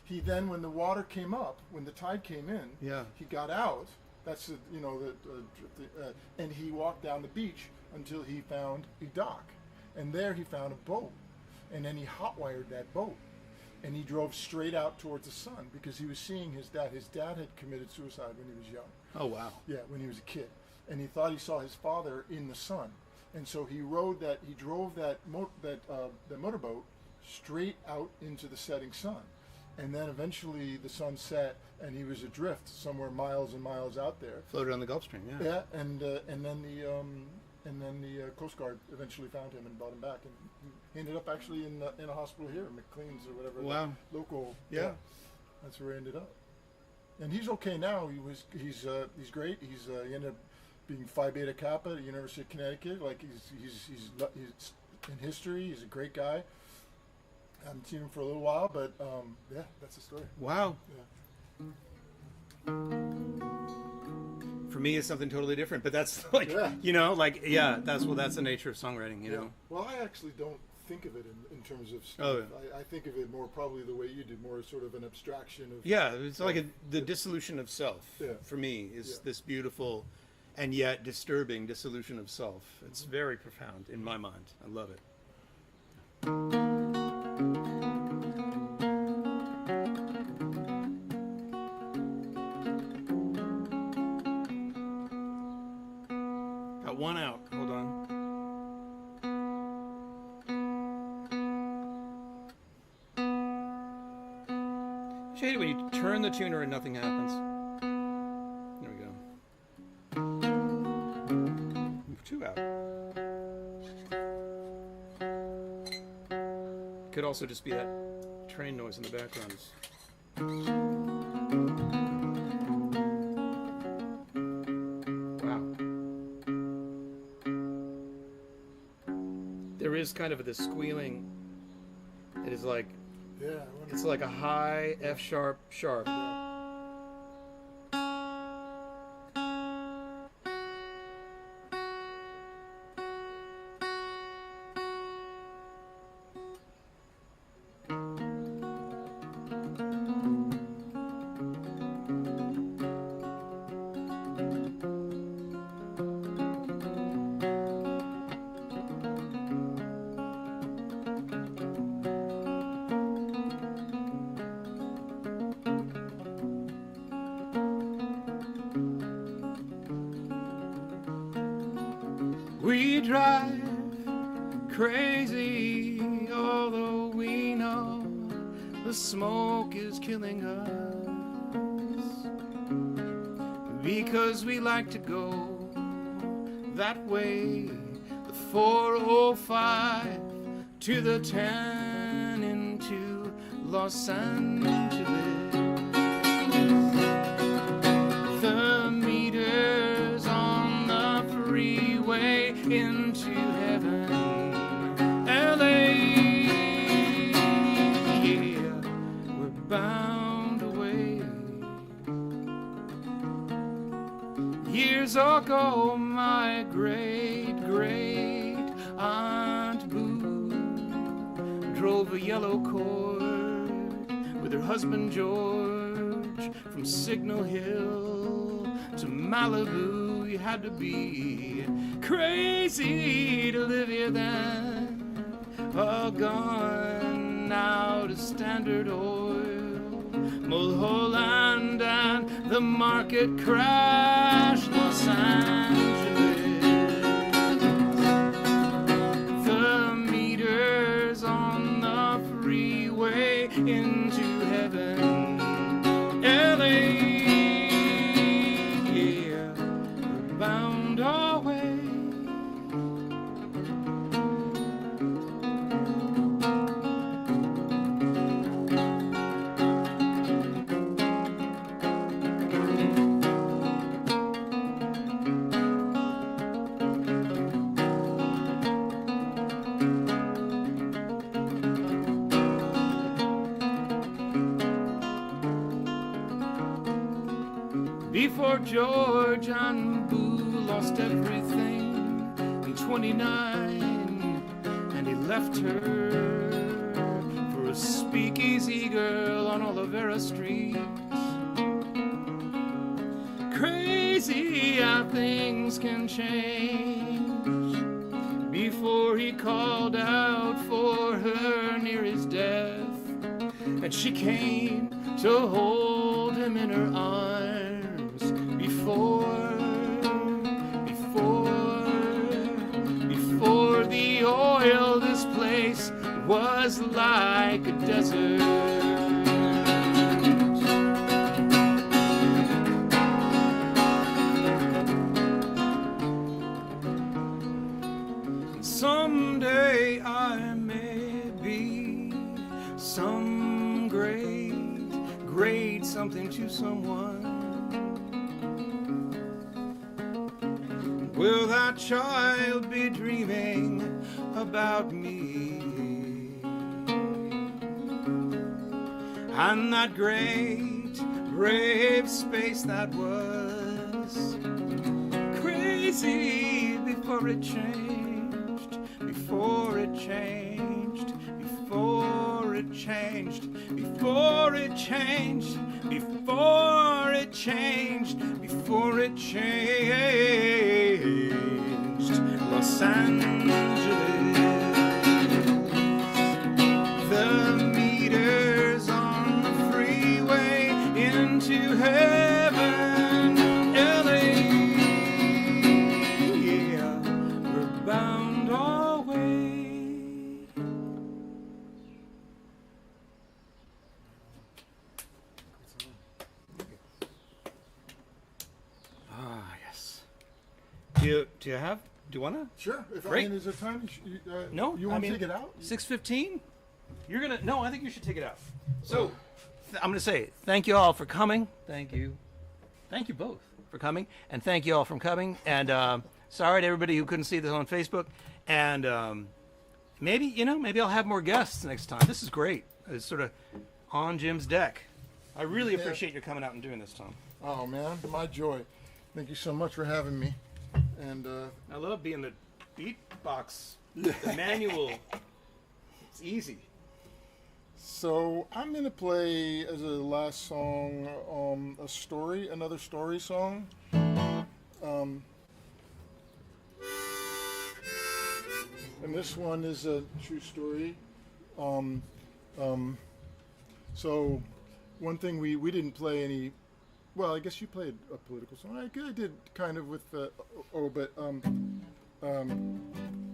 He then, when the water came up, when the tide came in, he got out. That's and he walked down the beach until he found a dock, and there he found a boat, and then he hotwired that boat. And he drove straight out towards the sun because he was seeing his dad. His dad had committed suicide when he was young. Oh, wow. Yeah, when he was a kid. And he thought he saw his father in the sun. And so he drove that motorboat straight out into the setting sun. And then eventually the sun set and he was adrift somewhere miles and miles out there. Floated on the Gulf Stream, yeah. Yeah, and then the Coast Guard eventually found him and brought him back, and he ended up actually in a hospital here, McLean's or whatever. Wow. Local. Yeah. That's where he ended up. And he's okay now. He's great. He ended up being Phi Beta Kappa at the University of Connecticut. Like he's in history. He's a great guy. I haven't seen him for a little while, but that's the story. Wow. Yeah. For me, it's something totally different, but that's like, that's the nature of songwriting, you know. Well, I actually don't think of it in terms of stuff. Oh, yeah. I think of it more probably the way you did, more sort of an abstraction of. Yeah, it's like the dissolution of self. Yeah. For me, is this beautiful and yet disturbing dissolution of self. It's very profound in my mind. I love it. Got one out. Hold on. I hate it when you turn the tuner and nothing happens. There we go. Two out. Could also just be that train noise in the background. Wow. There is kind of this squealing. It is like, it's like a high F sharp sharp. We drive crazy, although we know the smoke is killing us, because we like to go that way, the 405 to the 10 into Los Angeles. The meters on the freeway into heaven, LA. Yeah, we're bound away. Chicago, my great Aunt Boo drove a yellow Cord with her husband George from Signal Hill to Malibu. You had to be crazy to live here then. All gone now to Standard Oil, Mulholland, and the market crash, Los Angeles. The meters on the freeway into heaven, LA, yeah, we're bound away. Before George and Boo lost everything in 29, and he left her for a speakeasy girl on Olivera Street. Crazy how things can change. Before he called out for her near his death, and she came to hold him in her arms. Before the oil, this place was like a desert. Someday I may be some great something to someone. Will that child be dreaming about me? And that great, brave space that was crazy before it changed, before it changed, before it changed, before it changed, before it changed, before it changed. Los Angeles, the meters on the freeway into heaven, LA, yeah, we're bound away. Ah, yes. Do you want to? Sure. If Great. I mean, is there time? No, You want to take it out? 6:15? You're gonna? No, I think you should take it out. So, I'm gonna say thank you all for coming. Thank you both for coming, and thank you all for coming. And sorry to everybody who couldn't see this on Facebook. And maybe I'll have more guests next time. This is great. It's sort of on Jim's deck. I really appreciate your coming out and doing this, Tom. Oh man, my joy. Thank you so much for having me. And I love being the beatbox, the manual. It's easy. so I'm gonna play as a last song another story song. And this one is a true story. So one thing we didn't play any. Well, I guess you played a political song. I did kind of with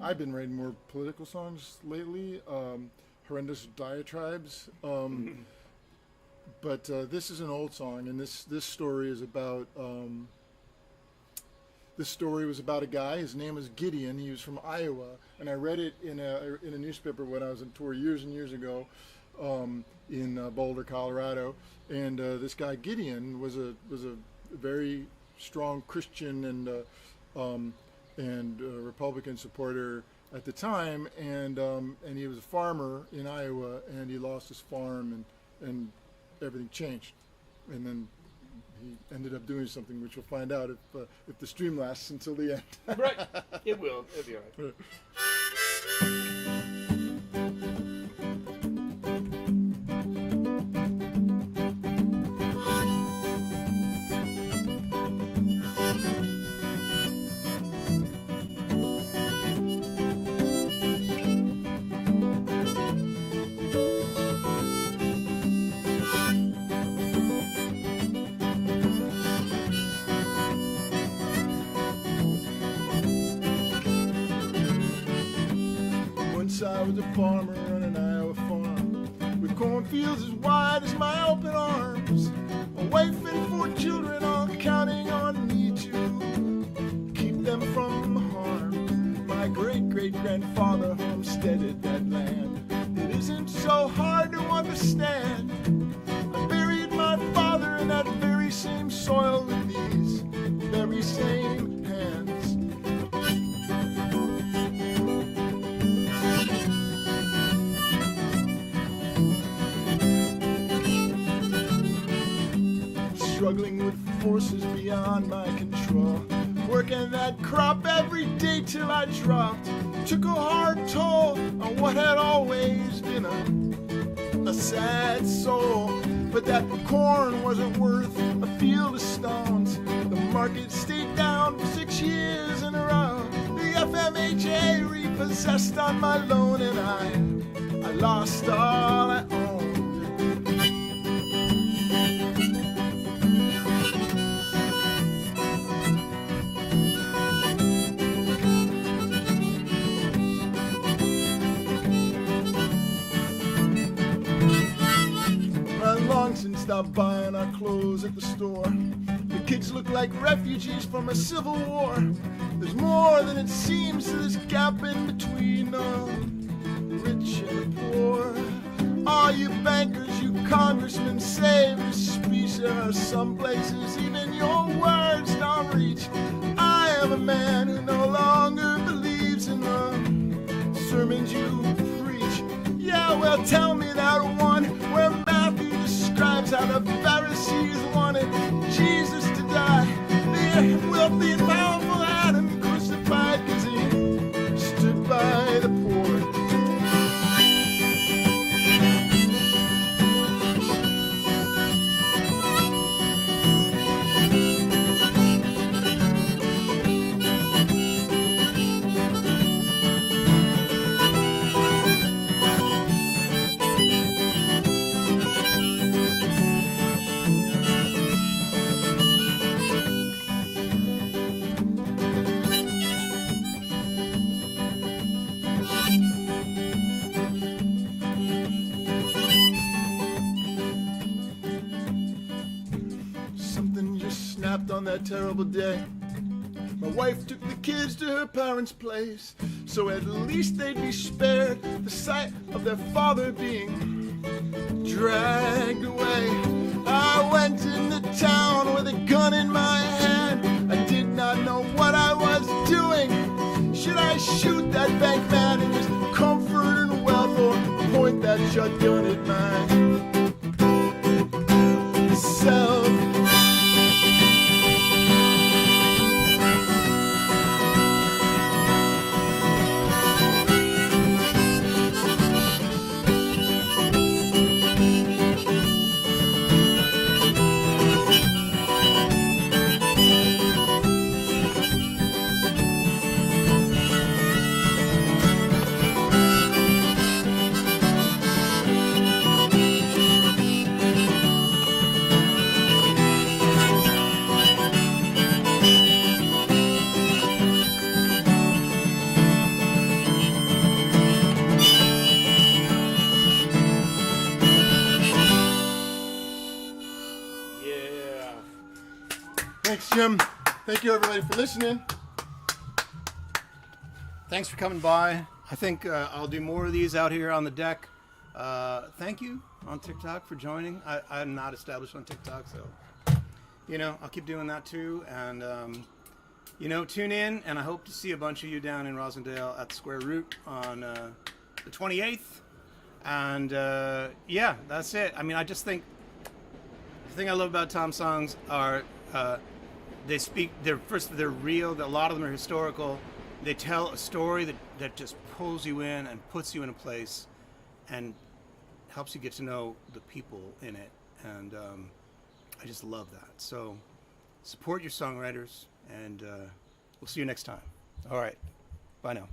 I've been writing more political songs lately. Horrendous diatribes. But this is an old song, and this story is about. This story was about a guy. His name was Gideon. He was from Iowa, and I read it in a newspaper when I was on tour years and years ago in Boulder, Colorado. And this guy Gideon was a very strong Christian and Republican supporter at the time, and he was a farmer in Iowa, and he lost his farm, and everything changed, and then he ended up doing something which we'll find out if the stream lasts until the end. Right. It will. It'll be all right. I was a farmer on an Iowa farm with cornfields as wide as my open arms. A wife and 4 children all counting on me to keep them from harm. My great-great-grandfather homesteaded that land. It isn't so hard to understand. I buried my father in that very same soil with these very same hands. Struggling with forces beyond my control, working that crop every day till I dropped. Took a hard toll on what had always been a sad soul. But that corn wasn't worth a field of stones. The market stayed down for 6 years in a row. The FMHA repossessed on my loan, and I lost all I owned. Since stopped buying our clothes at the store. The kids look like refugees from a civil war. There's more than it seems to this gap in between the rich and the poor. All you bankers, you congressmen, save your speech. There are some places even your words don't reach. I am a man who no longer believes in the sermons you preach. Yeah, well, tell me that one where Matthew describes how the Pharisees wanted Jesus to die. The wealthy and powerful had him crucified because he stood by the poor. On that terrible day, my wife took the kids to her parents' place, so at least they'd be spared the sight of their father being dragged away. I went into town with a gun in my hand. I did not know what I was doing. Should I shoot that bank man in his comfort and wealth, or point that shotgun at myself? Thanks, Jim. Thank you, everybody, for listening. Thanks for coming by. I think I'll do more of these out here on the deck. Thank you on TikTok for joining. I'm not established on TikTok, so, I'll keep doing that too. And, tune in, and I hope to see a bunch of you down in Rosendale at the Square Root on the 28th. And, that's it. I mean, I just think The thing I love about Tom's songs are they speak. They're real. A lot of them are historical. They tell a story that just pulls you in and puts you in a place, and helps you get to know the people in it. And I just love that. So support your songwriters, and we'll see you next time. All right, bye now.